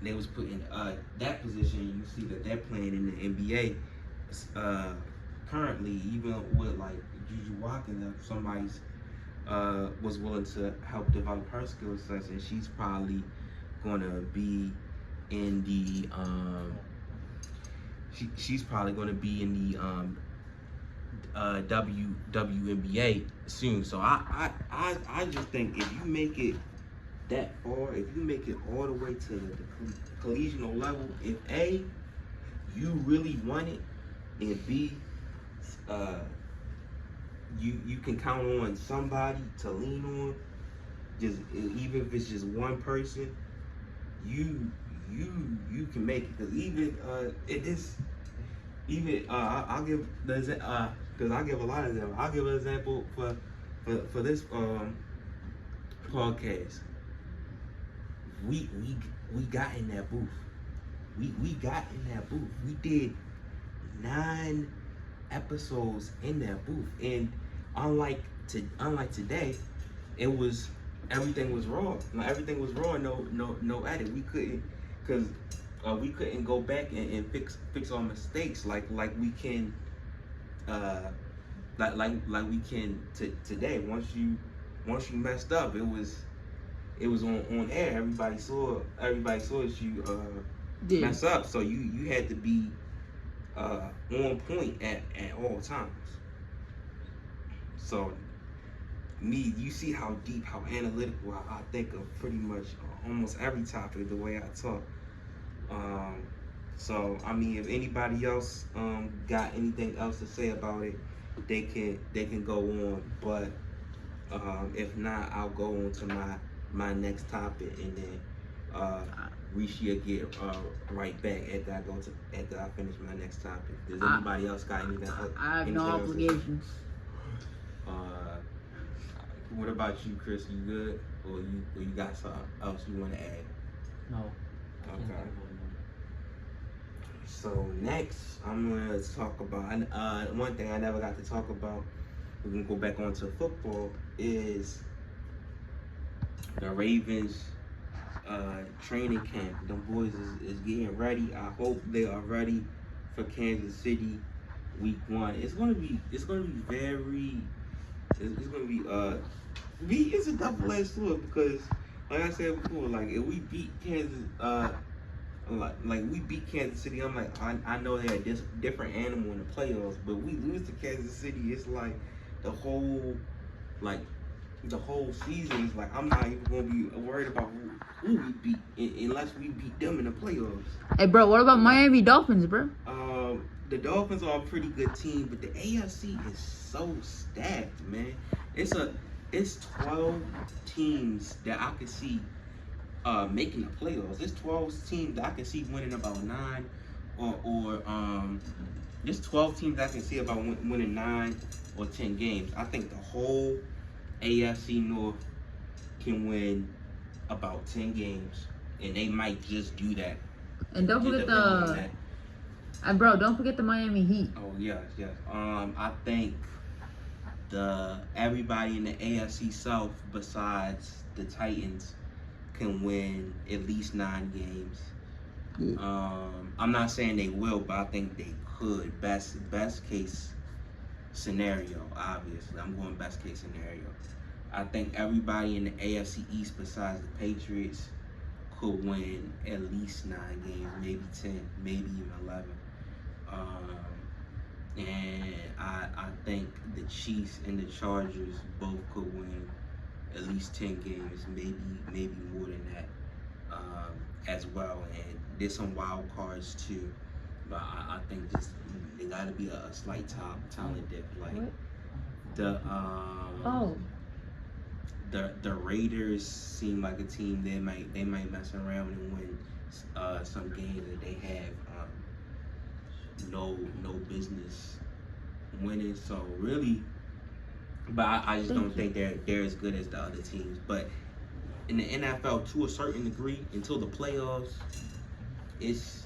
they was put in that position. You see that they're playing in the NBA currently, even with like Juju Watkins, somebody's was willing to help develop her skill sets, and she's probably gonna be in the she's probably gonna be in the WNBA soon. So I just think if you make it that far, if you make it all the way to the collegial level, if A, you really want it, and B, you can count on somebody to lean on, just even if it's just one person, you can make it. Because even it is even I'll give the because I give a lot of examples. I'll give an example for this podcast. We got in that booth. We got in that booth. We did 9 episodes in that booth, and unlike today, it was everything was raw. Like, everything was raw. No edit. We couldn't we couldn't go back and fix our mistakes like we can like we can today. Once you messed up, it was on air. Everybody saw that you mess up. So you had to be on point at all times. So you see how deep, how analytical I think of pretty much almost every topic the way I talk. So I mean, if anybody else got anything else to say about it, they can go on. But if not, I'll go on to my next topic, and then Rishi will get right back after I finish my next topic. Does anybody else got anything? I have no obligations. What about you, Chris? You good, or you got something else you want to add? No. Okay. So next, I'm gonna talk about one thing I never got to talk about. We're gonna go back onto football. Is the Ravens training camp? Them boys is getting ready. I hope they are ready for Kansas City week 1. It's gonna be very. It's gonna be it's a double-edged sword, because like I said before, like if we beat Kansas like we beat Kansas City, I'm like, I know they're a different animal in the playoffs, but we lose to Kansas City, it's like the whole season is like, I'm not even gonna be worried about who we beat unless we beat them in the playoffs. Hey, bro, what about Miami Dolphins, bro? The Dolphins are a pretty good team, but the AFC is so stacked, man. It's 12 teams that I could see making the playoffs. There's 12 teams that I can see winning about 9, or there's 12 teams that I can see about winning 9 or 10 games. I think the whole AFC North can win about 10 games, and they might just do that. And don't forget don't forget the Miami Heat. Oh yes. I think everybody in the AFC South besides the Titans can win at least 9 games. Yeah. I'm not saying they will, but I think they could. Best case scenario, obviously. I'm going best case scenario. I think everybody in the AFC East besides the Patriots could win at least 9 games, maybe 10, maybe even 11. And I think the Chiefs and the Chargers both could win at least 10 games, maybe more than that as well. And there's some wild cards too, but I think just there got to be a slight talent dip. Like the Raiders seem like a team they might mess around and win some games that they have no business winning. So really, but I just don't think they're as good as the other teams. But in the NFL, to a certain degree, until the playoffs, it's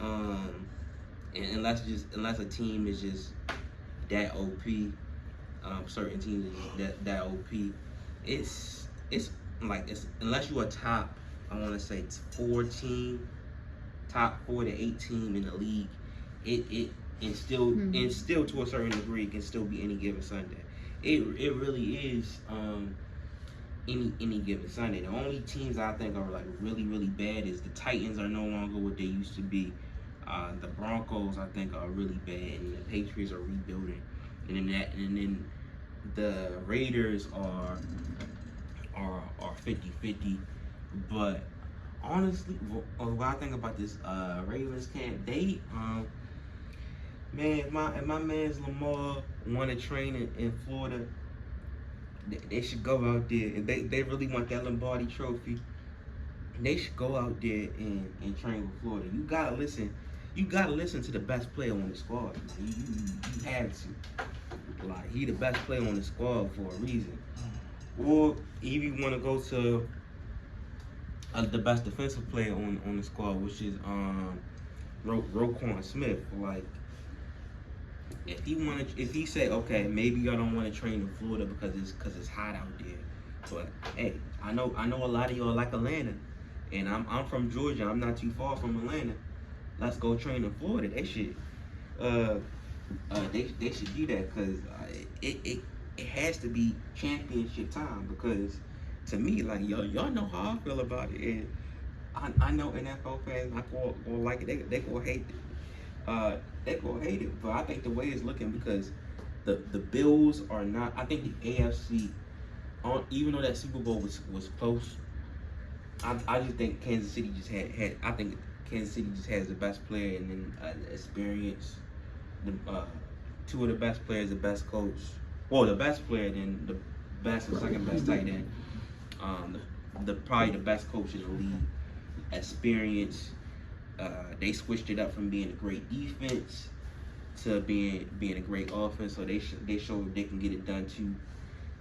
unless a team is just that OP, certain teams are that OP. It's unless you're a top, I want to say top 4 to 8 team in the league, it still to a certain degree can still be any given Sunday. it really is. Any given Sunday. The only teams I think are like really bad is the Titans are no longer what they used to be. The Broncos I think are really bad, and the Patriots are rebuilding. And then the Raiders are 50-50. But honestly, what I think about this Ravens camp, they man, if my man's Lamar want to train in Florida, they should go out there. If they really want that Lombardi trophy, they should go out there and train with Florida. You gotta listen to the best player on the squad. You have to. Like, he the best player on the squad for a reason. Or if you want to go to the best defensive player on the squad, which is Roquan Smith. Like, if he say, okay, maybe y'all don't want to train in Florida because it's hot out there, but hey, I know a lot of y'all like Atlanta, and I'm from Georgia. I'm not too far from Atlanta. Let's go train in Florida. They should they should do that because it has to be championship time. Because to me, like, y'all know how I feel about it, and I know NFL fans not gonna like it. They gonna hate it. They gonna hate it. But I think the way it's looking, because the Bills are not. I think the AFC, even though that Super Bowl was close, I just think Kansas City just had. I think Kansas City just has the best player, and then experience. Two of the best players, the best coach. Well, the best player, then the best and second best tight end. Probably the best coach in the league. Experience. They switched it up from being a great defense to being a great offense. So they showed they can get it done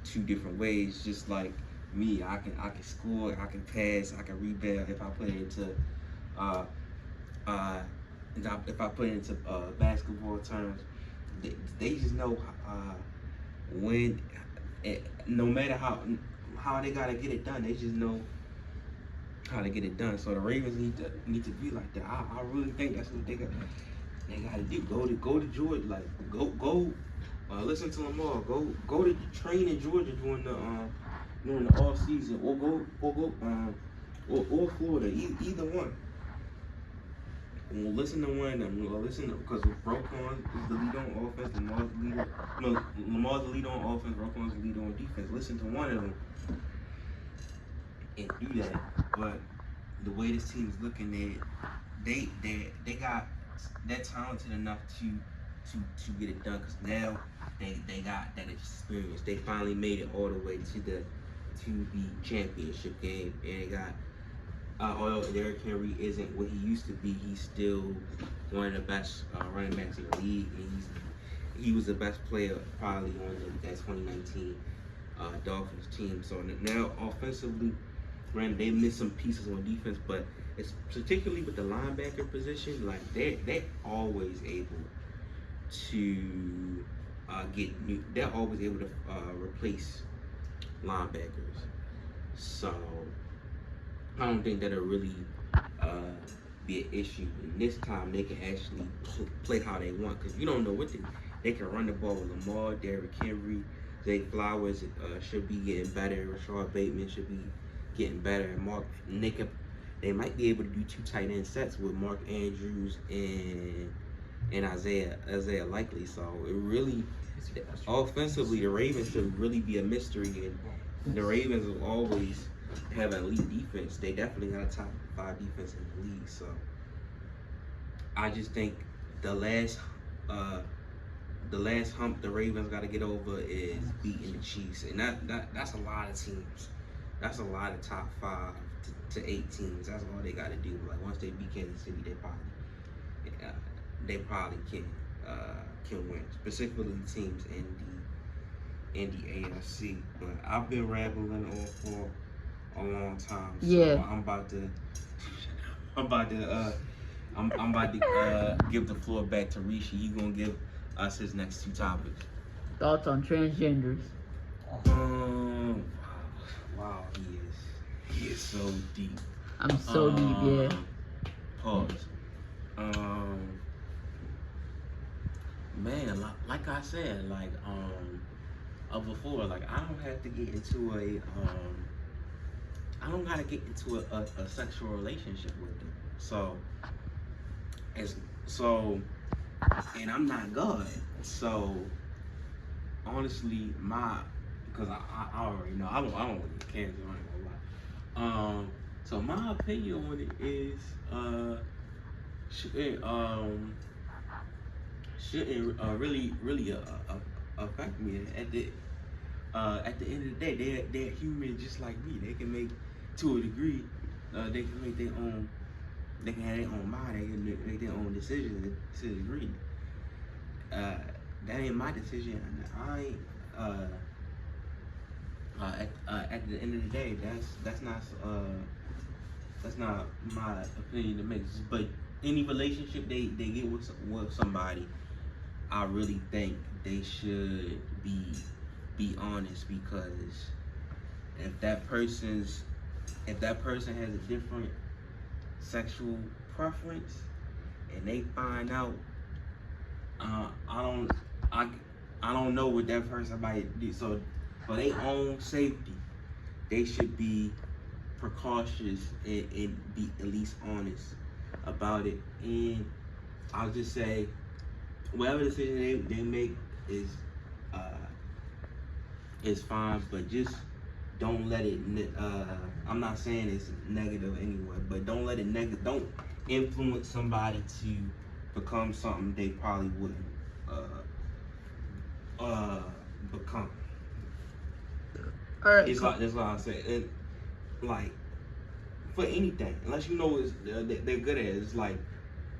two different ways. Just like me, I can score, I can pass, I can rebound if I put it into if I put it into basketball terms. They just know when, no matter how they gotta get it done, they just know how to get it done. So the Ravens need to be like that. I really think that's what they got to do. Go to Georgia, like go listen to Lamar. Go to train in Georgia during the off season, or Florida, either one. And we'll listen to one of them. We'll listen to, because Roquan is the lead on offense, Lamar's the lead on offense, Roquan's the lead on defense. Listen to one of them and do that. But the way this team is looking, they got, they're talented enough to get it done, because now they got that experience. They finally made it all the way to the championship game, and they got although Derrick Henry isn't what he used to be, he's still one of the best running backs in the league, and he was the best player probably on that 2019 Dolphins team. So now offensively, granted, they missed some pieces on defense, but it's particularly with the linebacker position, like they're always able to they're always able to replace linebackers. So I don't think that'll really be an issue. And this time they can actually play how they want, because you don't know what they can run the ball with Lamar, Derrick Henry, Zay Flowers should be getting better, Rashard Bateman should be getting better, and they might be able to do two tight end sets with Mark Andrews and Isaiah Likely. So it really, offensively, the Ravens should really be a mystery, and the Ravens will always have an elite defense. They definitely got a top 5 defense in the league. So I just think the last hump the Ravens got to get over is beating the Chiefs, and that's a lot of teams. That's a lot of top 5 to 8 teams. That's all they got to do. Like, once they beat Kansas City, they probably can win. Specifically teams in the AFC. But I've been rambling on for a long time. So yeah. I'm about to give the floor back to Rishi. You gonna give us his next 2 topics. Thoughts on transgenders? Wow, he is so deep. I'm so deep, yeah. Pause. Man, like I said, before, like I don't have to get into I don't gotta get into a sexual relationship with them. So as so, and I'm not God. So honestly, because I already know I don't want to get cancer. I ain't gonna lie. So my opinion on it is shouldn't really affect me at the end of the day. They're human just like me. They can make, to a degree, they can make their own. They can have their own mind. They can make their own decisions to a degree. That ain't my decision. I ain't. At the end of the day, that's not my opinion to make. But any relationship they get with somebody, I really think they should be honest, because if that person has a different sexual preference and they find out, I don't know what that person might do. So for their own safety, they should be precautious and be at least honest about it. And I'll just say, whatever decision they make is fine, but just don't let it. I'm not saying it's negative anyway, but don't let it don't influence somebody to become something they probably wouldn't become. All right. It's like, that's what I say. And like, for anything, unless you know they're good at it. It's like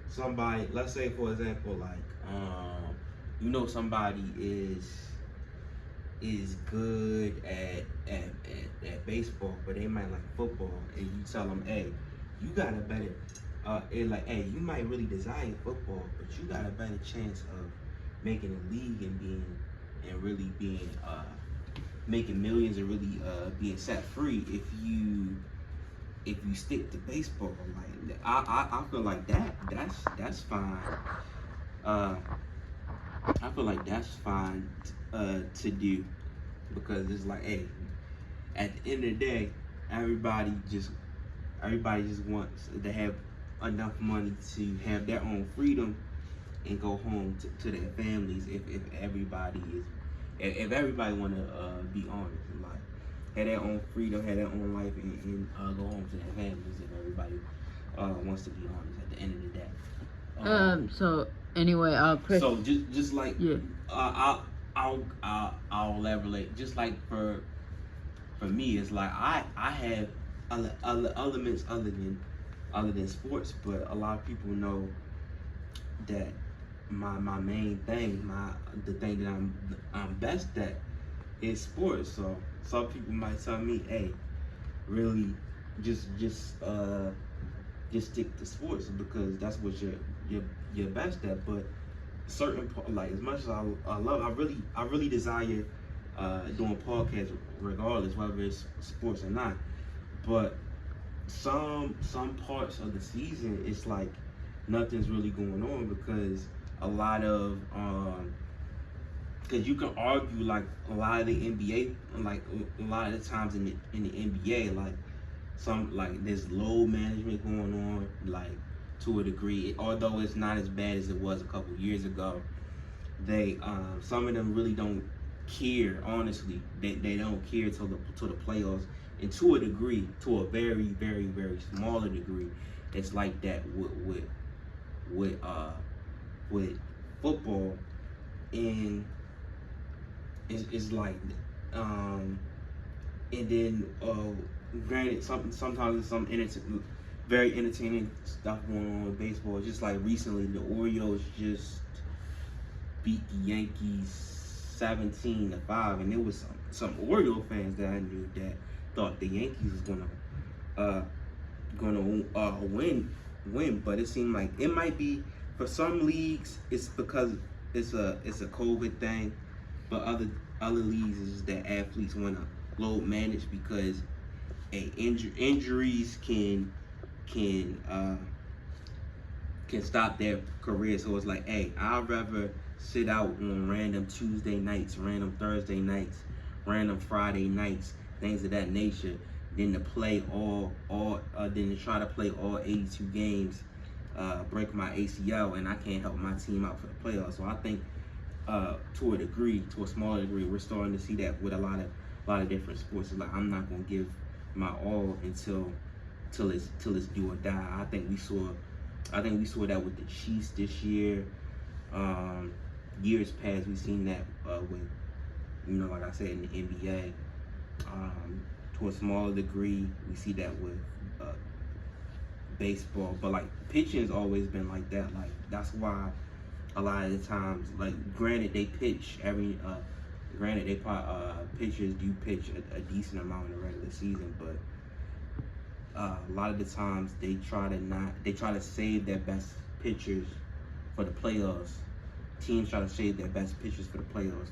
somebody, let's say for example, like you know somebody is good at baseball, but they might like football, and you tell them, hey, you got a better hey, you might really desire football, but you got a better chance of making a league and really being making millions and really being set free if you stick to baseball. Like I feel like that's fine. I feel like that's fine to do, because it's like, hey, at the end of the day, everybody just wants to have enough money to have their own freedom and go home to their families. If everybody want to be honest and like have their own freedom, have their own life, and go home to their families, if everybody wants to be honest at the end of the day. So anyway, Chris. So just like, yeah. I'll elaborate. Just like for me, it's like I have elements other than sports, but a lot of people know that my main thing, the thing that I'm best at is sports. So some people might tell me, hey, really just stick to sports because that's what you're best at. But certain, like, as much as I love, I really desire doing podcasts regardless whether it's sports or not. But some parts of the season, it's like nothing's really going on, because a lot of because you can argue, like, a lot of the NBA, like a lot of the times in the NBA, like there's load management going on, like, to a degree, although it's not as bad as it was a couple years ago. They some of them really don't care, honestly. They don't care till the playoffs, and to a degree, to a very, very, very smaller degree, it's like that with football. And it's like and then granted, sometimes there's some very entertaining stuff going on with baseball. Just like recently, the Orioles just beat the Yankees 17-5, and there was some Oriole fans that I knew that thought the Yankees was gonna win, but it seemed like it might be, for some leagues it's because it's a COVID thing, but other leagues is just that athletes want to load manage, because injuries can stop their career. So it's like, hey, I'd rather sit out on random Tuesday nights, random Thursday nights, random Friday nights, things of that nature, than to play than to try to play all 82 games, break my ACL, and I can't help my team out for the playoffs. So I think to a smaller degree, we're starting to see that with a lot of different sports. It's like I'm not gonna give my all till it's do or die. I think we saw that with the Chiefs this year. Years past, we've seen that with, like I said, in the NBA. To a smaller degree, we see that with baseball. But like pitching has always been like that. Like that's why a lot of the times, like granted they pitch pitchers do pitch a decent amount in the regular season, but a lot of the times they try to save their best pitchers for the playoffs. Teams try to save their best pitchers for the playoffs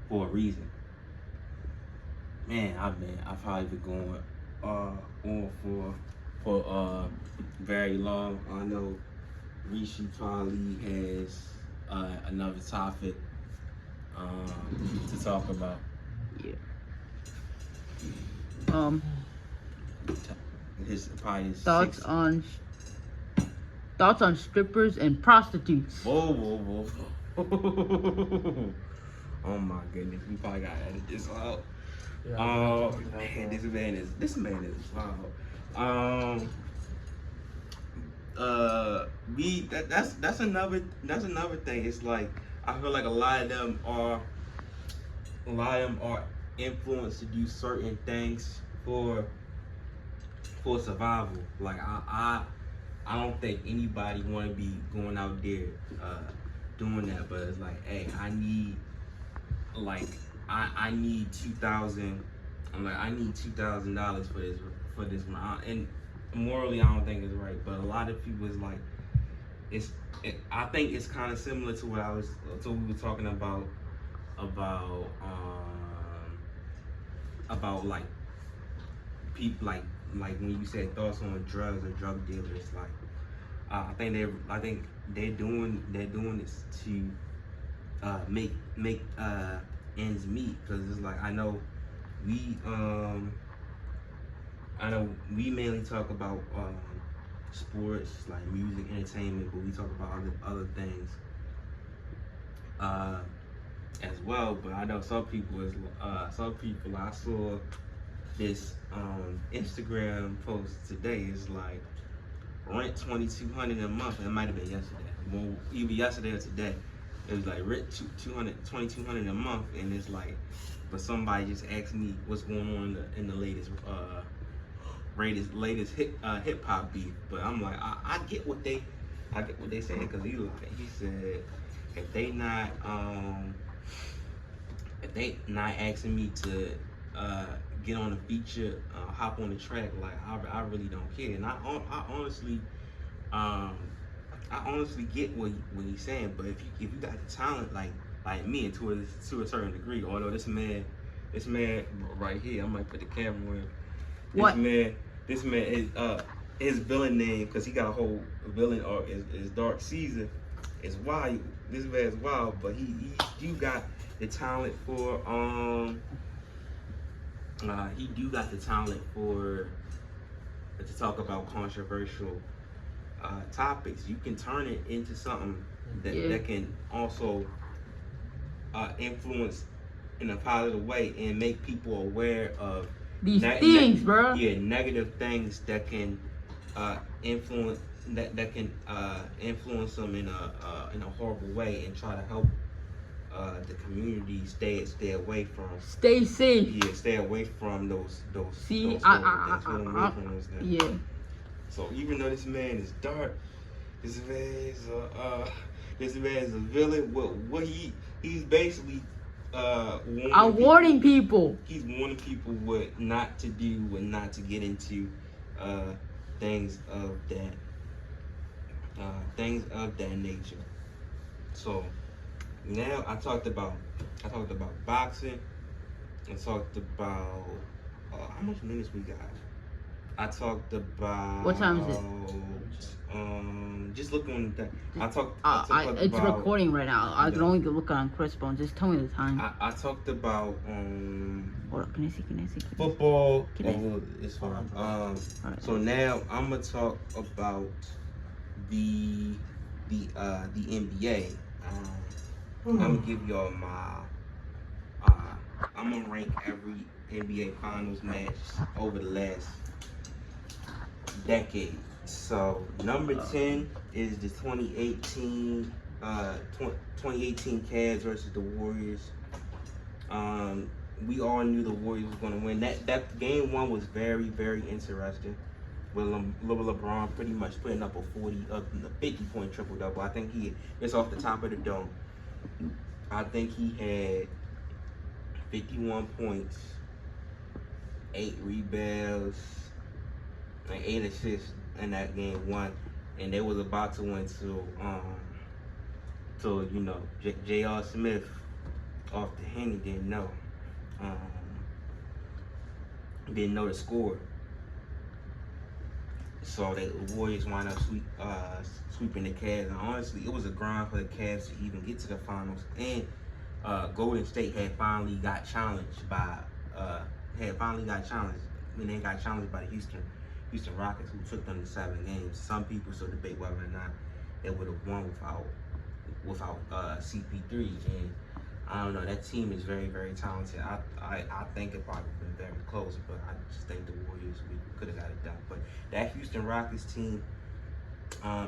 for a reason. Man, I've probably been going on for very long. I know Rishi probably has another topic to talk about. Yeah. His probably his Thoughts six. on strippers and prostitutes. Whoa. Oh my goodness, we probably gotta edit this out. Yeah, Man, this man is wild. That's another thing. It's like I feel like a lot of them are influenced to do certain things for survival. Like I don't think anybody want to be going out there doing that, but it's like, hey, I need $2,000. I'm like, I need $2,000 for this one. And morally, I don't think it's right, but a lot of people is like, I think it's kind of similar to what we were talking about like people like when you said thoughts on drugs or drug dealers. Like I think they're doing this to make ends meet, because it's like I know we mainly talk about sports, like music, entertainment, but we talk about other things as well. But I know some people I saw this Instagram post today. It's like rent $2,200 a month. It might have been yesterday. Well, either yesterday or today. It was like rent $2,200 a month, and it's like, but somebody just asked me what's going on in the latest hip hop beef. But I'm like, I get what they saying, because he said if they not asking me to get on a feature, hop on the track, like I really don't care. And I honestly get what he's saying. But if you got the talent like me, and to a certain degree, although this man right here, I might put the camera in. What? This man is his villain name, because he got a whole villain art, is Dark Caesar. It's wild. This man is wild, but you got the talent for he do got the talent for to talk about controversial topics. You can turn it into something that can also influence in a positive way and make people aware of these things, bro. Yeah, negative things that can influence influence them in a horrible way, and try to help the community stay away from. Stay safe. Yeah, stay away from those. See, those yeah. So even though this man is dark, this man is a villain. What he's basically warning people. He's warning people what not to do, what not to get into, things of that nature. So now I talked about boxing. I talked about how much minutes we got. I talked about. What time is it? Just look on the thing. I talked It's about. recording right now. I can Yeah. only look on Chris phone. Just tell me the time. I talked about Hold up. Can I see? football. Can I- Well, it's fine. Alright. So now I'm gonna talk about the NBA. I'm gonna give y'all my. I'm gonna rank every NBA Finals match over the last decade. So number 10 is the 2018 Cavs versus the Warriors. We all knew the Warriors was going to win. That game one was very, very interesting. With LeBron pretty much putting up a 50-point triple double. I think it's off the top of the dome. I think he had 51 points, 8 rebounds, and 8 assists in that game one, and they was about to win to J.R. Smith off the Henny didn't know the score. So the Warriors wound up sweeping the Cavs, and honestly, it was a grind for the Cavs to even get to the finals. And Golden State had finally got challenged by when they got challenged by the Houston Rockets, who took them to 7 games. Some people still debate whether or not they would have won without CP3. And I don't know. That team is very, very talented. I think it probably would have been very close, but I just think the Warriors could have got it done. But that Houston Rockets team,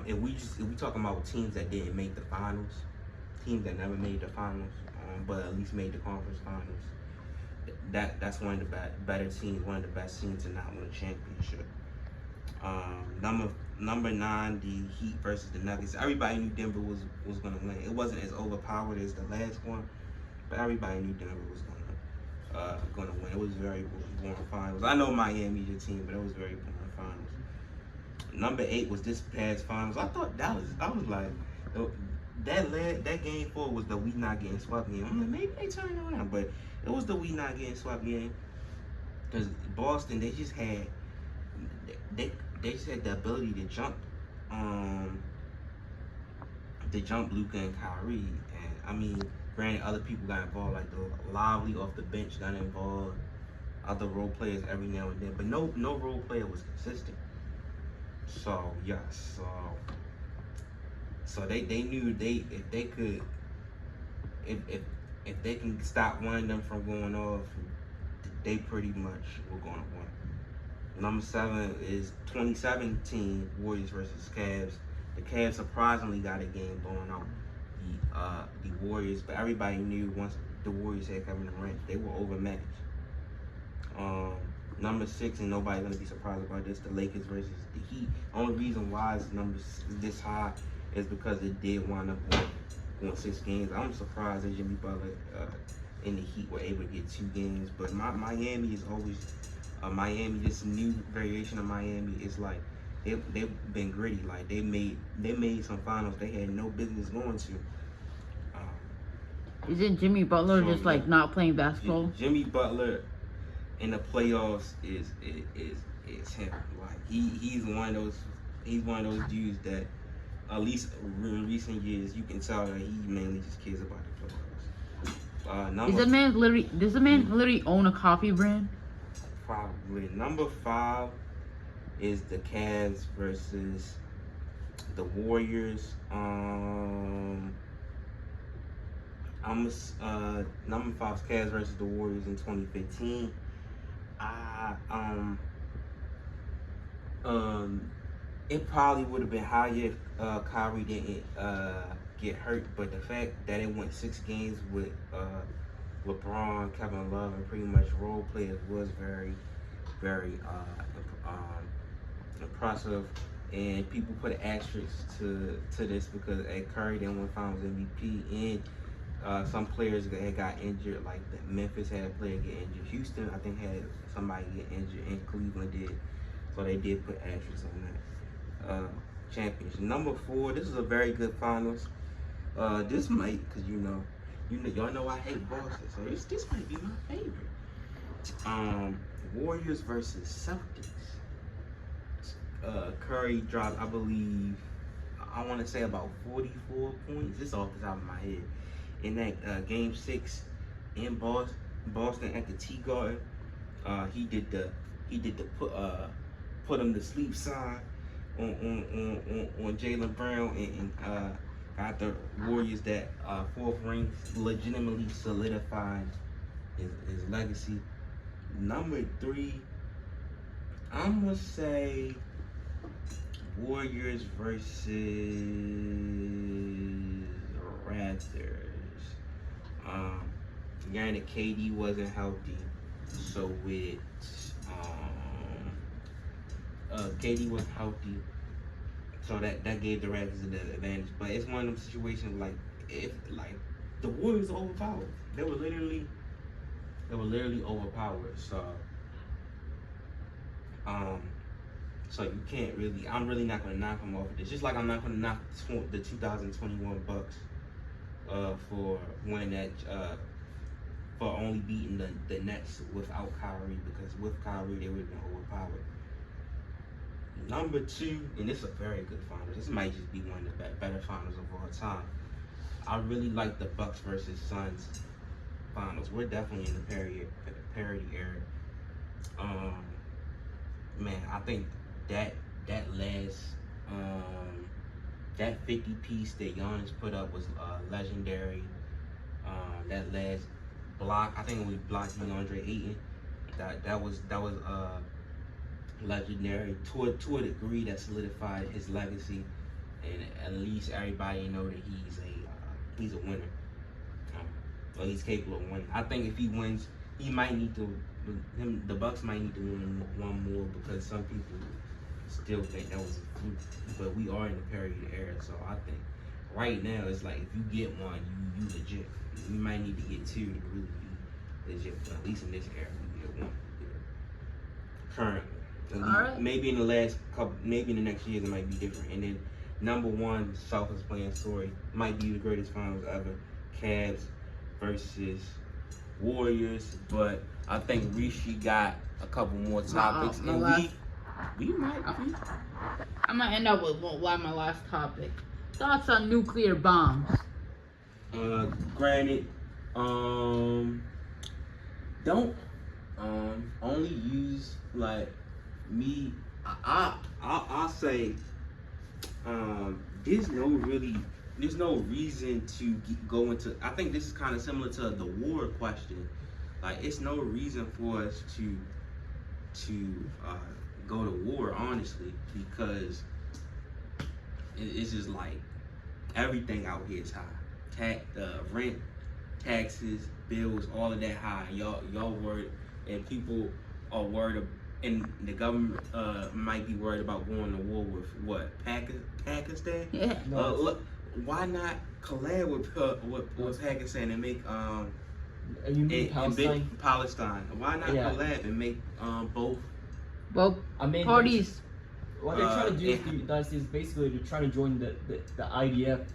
if we talking about teams that didn't make the finals, teams that never made the finals, but at least made the conference finals, that's one of the better teams, one of the best teams to not win a championship. Number 9, the Heat versus the Nuggets. Everybody knew Denver was going to win. It wasn't as overpowered as the last one, but everybody knew Denver was going to win. It was very boring finals. I know Miami's your team, but it was very boring finals. Number 8 was this past finals. I thought I was like, that game 4 was the we not getting swept game. I'm like, maybe they turn it around, but it was the we not getting swept game. Because Boston, they just had the ability to jump Luka and Kyrie. And I mean, granted, other people got involved, like the Lively off the bench got involved, other role players every now and then, but no role player was consistent. So yes, so they knew if they can stop one of them from going off, they pretty much were going to win. Number 7 is 2017 Warriors versus Cavs. The Cavs surprisingly got a game blowing out the Warriors, but everybody knew once the Warriors had Kevin Durant, they were overmatched. Number 6, and nobody's gonna be surprised about this, the Lakers versus the Heat. Only reason why it's numbers this high is because it did wind up going 6 games. I'm surprised that Jimmy Butler and the Heat were able to get 2 games, but Miami is always Miami. This new variation of Miami is like they've been gritty. Like they made some finals they had no business going to. Isn't Jimmy Butler just like not playing basketball? Jimmy Butler in the playoffs is him. Like he's one of those dudes that at least in recent years you can tell that he mainly just cares about the playoffs. Does the man literally own a coffee brand? Probably. Number 5 is the Cavs versus the Warriors. Number 5 is Cavs versus the Warriors in 2015. It probably would have been higher if Kyrie didn't get hurt, but the fact that it went 6 games with LeBron, Kevin Love, and pretty much role players was very, very impressive. And people put an asterisk to this because Curry didn't win Finals MVP, and some players that got injured, like Memphis had a player get injured, Houston I think had somebody get injured, and Cleveland did. So they did put asterisks on that championship. Number 4, this is a very good finals. This might, cause y'all know I hate Boston, so this might be my favorite. Warriors versus Celtics. Curry dropped, I believe, I want to say about 44 points. It's off the top of my head. In that game 6 in Boston at the Tea Garden, he did the put him to sleep sign on Jaylen Brown and got the Warriors that fourth ring, legitimately solidified his legacy. Number 3, I'm gonna say Warriors versus Raptors. Granted, KD wasn't healthy, so with KD was healthy, so that gave the Raptors the advantage. But it's one of them situations like if like the Warriors were overpowered. They were literally overpowered. So you can't really. I'm really not gonna knock them off of this. Just like I'm not gonna knock the 2021 Bucks for winning that for only beating the Nets without Kyrie, because with Kyrie they would have been overpowered. Number 2, and this is a very good finals. This might just be one of the better finals of all time. I really like the Bucks versus Suns finals. We're definitely in the parity era. Man, I think that last that 50 piece that Giannis put up was legendary. That last block, I think it was blocked DeAndre Ayton. That was legendary to a degree that solidified his legacy, and at least everybody know that he's a winner. Or he's capable of winning. I think if he wins, he might need to. The Bucks might need to win one more, because some people still think that was a fluke. But we are in the parity era, so I think right now it's like if you get one, you legit. You might need to get 2 to really be legit. But at least in this era, you get 1. Currently, Alright. maybe in the last couple, maybe in the next years it might be different. And then number 1, Southwest playing story might be the greatest finals ever. Cavs versus Warriors, but I think Rishi got a couple more topics, and we might be. I'm gonna end up with my last topic. Thoughts on nuclear bombs? Granted, don't only use like me. I'll say there's no reason to go into. I think this is kind of similar to the war question. Like, it's no reason for us to go to war, honestly, because it's just like everything out here is high. Rent, taxes, bills, all of that high. Y'all worried, and people are worried, and the government might be worried about going to war with what, Pakistan? Yeah. Look, why not collab with Pakistan and make You mean Palestine? Palestine? Why not collab and make both? Well, parties. What they're trying to do with the United States, basically, they're trying to join the IDF.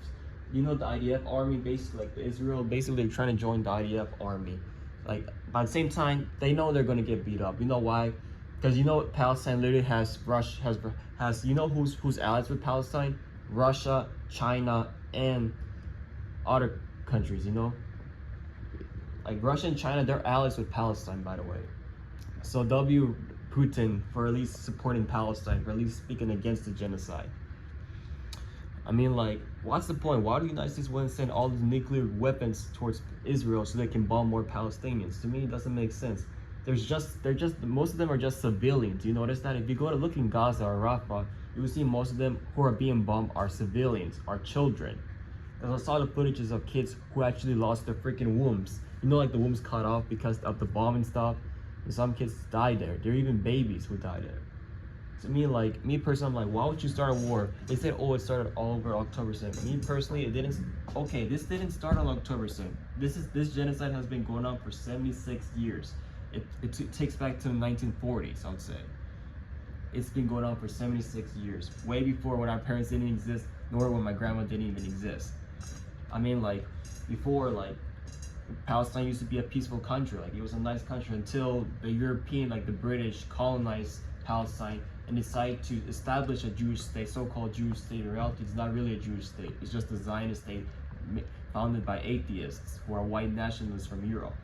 You know, the IDF army, basically, like Israel, basically, they're trying to join the IDF army. Like, by the same time, they know they're going to get beat up. You know why? Because you know Palestine literally has you know who's allies with Palestine? Russia, China, and other countries, you know? Like Russia and China, they're allies with Palestine, by the way. So W Putin for at least supporting Palestine, for at least speaking against the genocide. I mean, like, what's the point? Why do the United States want to send all these nuclear weapons towards Israel so they can bomb more Palestinians? To me, it doesn't make sense. Most of them are just civilians. You notice that? If you go to look in Gaza or Rafah, you will see most of them who are being bombed are civilians, are children. And I saw the footages of kids who actually lost their freaking wombs. You know, like the wombs cut off because of the bomb and stuff. And some kids died there. There are even babies who died there. To me, like, me personally, I'm like, why would you start a war? They said, oh, it started all over October 7th. Me personally, it didn't. Okay, this didn't start on October 7th. This genocide has been going on for 76 years. It takes back to the 1940s, I would say. It's been going on for 76 years, way before when our parents didn't exist, nor when my grandma didn't even exist. I mean, like, before, like, Palestine used to be a peaceful country. Like, it was a nice country until the European, like the British, colonized Palestine and decide to establish a Jewish state, so-called Jewish state. In reality, it's not really a Jewish state. It's just a Zionist state founded by atheists who are white nationalists from Europe.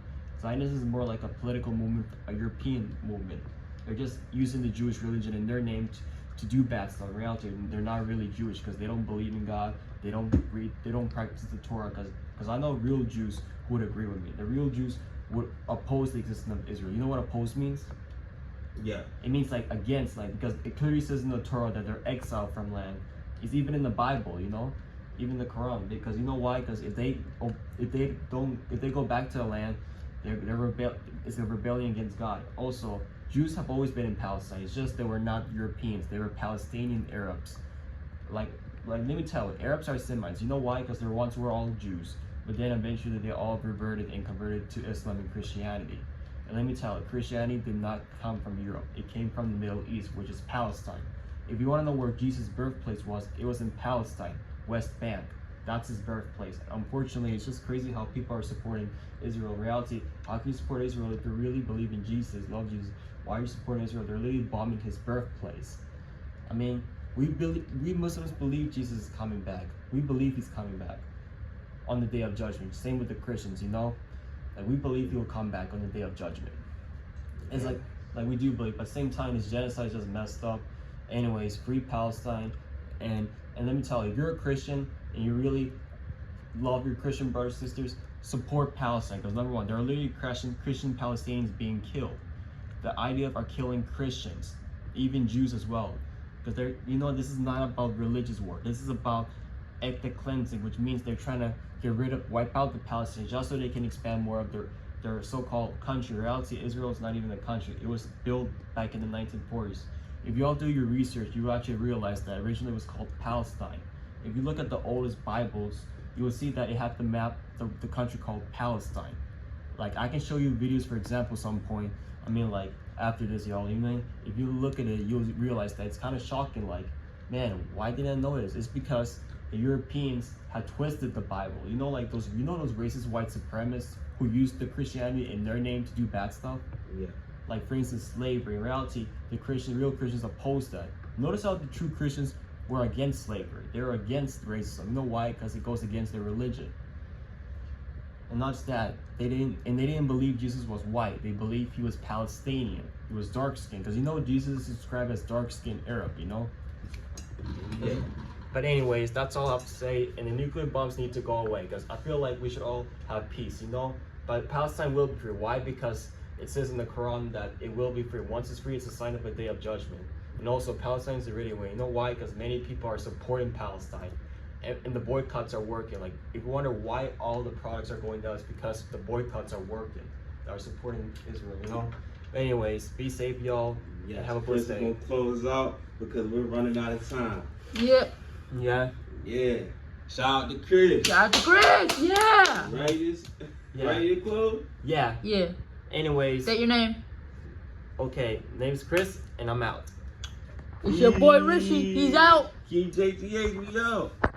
Zionism is more like a political movement, a European movement. They're just using the Jewish religion in their name to do bad stuff. In reality, they're not really Jewish because they don't believe in God. They don't read. They don't practice the Torah. Because I know real Jews who would agree with me. The real Jews would oppose the existence of Israel. You know what oppose means? Yeah. It means like against, like, because it clearly says in the Torah that they're exiled from land. It's even in the Bible, you know, even the Quran. Because you know why? Because if they go back to the land, it's a rebellion against God. Also, Jews have always been in Palestine. It's just they were not Europeans. They were Palestinian Arabs. Like let me tell you, Arabs are Semites. You know why? Because they once were all Jews, but then eventually they all reverted and converted to Islam and Christianity. And let me tell you, Christianity did not come from Europe. It came from the Middle East, which is Palestine. If you want to know where Jesus' birthplace was, it was in Palestine, West Bank. That's his birthplace. Unfortunately, it's just crazy how people are supporting Israel. In reality, how can you support Israel if you really believe in Jesus, love Jesus? Why are you supporting Israel? They're literally bombing his birthplace. I mean, we Muslims believe Jesus is coming back. We believe he's coming back on the day of judgment. Same with the Christians, you know? Like, we believe he'll come back on the day of judgment. It's like we do believe, but at the same time, this genocide is just messed up. Anyways, free Palestine. And let me tell you, if you're a Christian and you really love your Christian brothers and sisters, support Palestine. Because number one, there are literally Christian Palestinians being killed. The IDF are killing Christians, even Jews as well. Because this is not about religious war. This is about ethnic cleansing, which means they're trying to wipe out the Palestinians just so they can expand more of their so-called country. In reality, Israel is not even a country. It was built back in the 1940s. If you all do your research, you will actually realize that originally it was called Palestine. If you look at the oldest Bibles, you will see that it had the map, the country called Palestine. Like, I can show you videos, for example, some point. I mean, like, after this, y'all, if you look at it, you'll realize that it's kind of shocking. Like, man, why didn't I know this? It's because the Europeans had twisted the Bible. Like those racist white supremacists who used the Christianity in their name to do bad stuff? Yeah. Like, for instance, slavery. In reality, real Christians opposed that. Notice how the true Christians were against slavery. They were against racism. You know why? Because it goes against their religion. And not just that, they didn't believe Jesus was white. They believed he was Palestinian. He was dark-skinned. Because Jesus is described as dark-skinned Arab, Yeah. But anyways, that's all I have to say. And the nuclear bombs need to go away. Because I feel like we should all have peace, But Palestine will be free. Why? Because it says in the Quran that it will be free. Once it's free, it's a sign of a day of judgment. And also, Palestine is already away. You know why? Because many people are supporting Palestine. And the boycotts are working. Like, if you wonder why all the products are going down, it's because the boycotts are working. They are supporting Israel, But anyways, be safe, y'all. Yeah. Have a blessed day. We're gonna close out because we're running out of time. Yeah. Yeah. Yeah. Shout out to Chris. Shout out to Chris. Yeah. Ready to close? Yeah. Yeah. Anyways. Say your name. Okay. Name's Chris, and I'm out. It's your boy Rishi. He's out. KJTA, we out.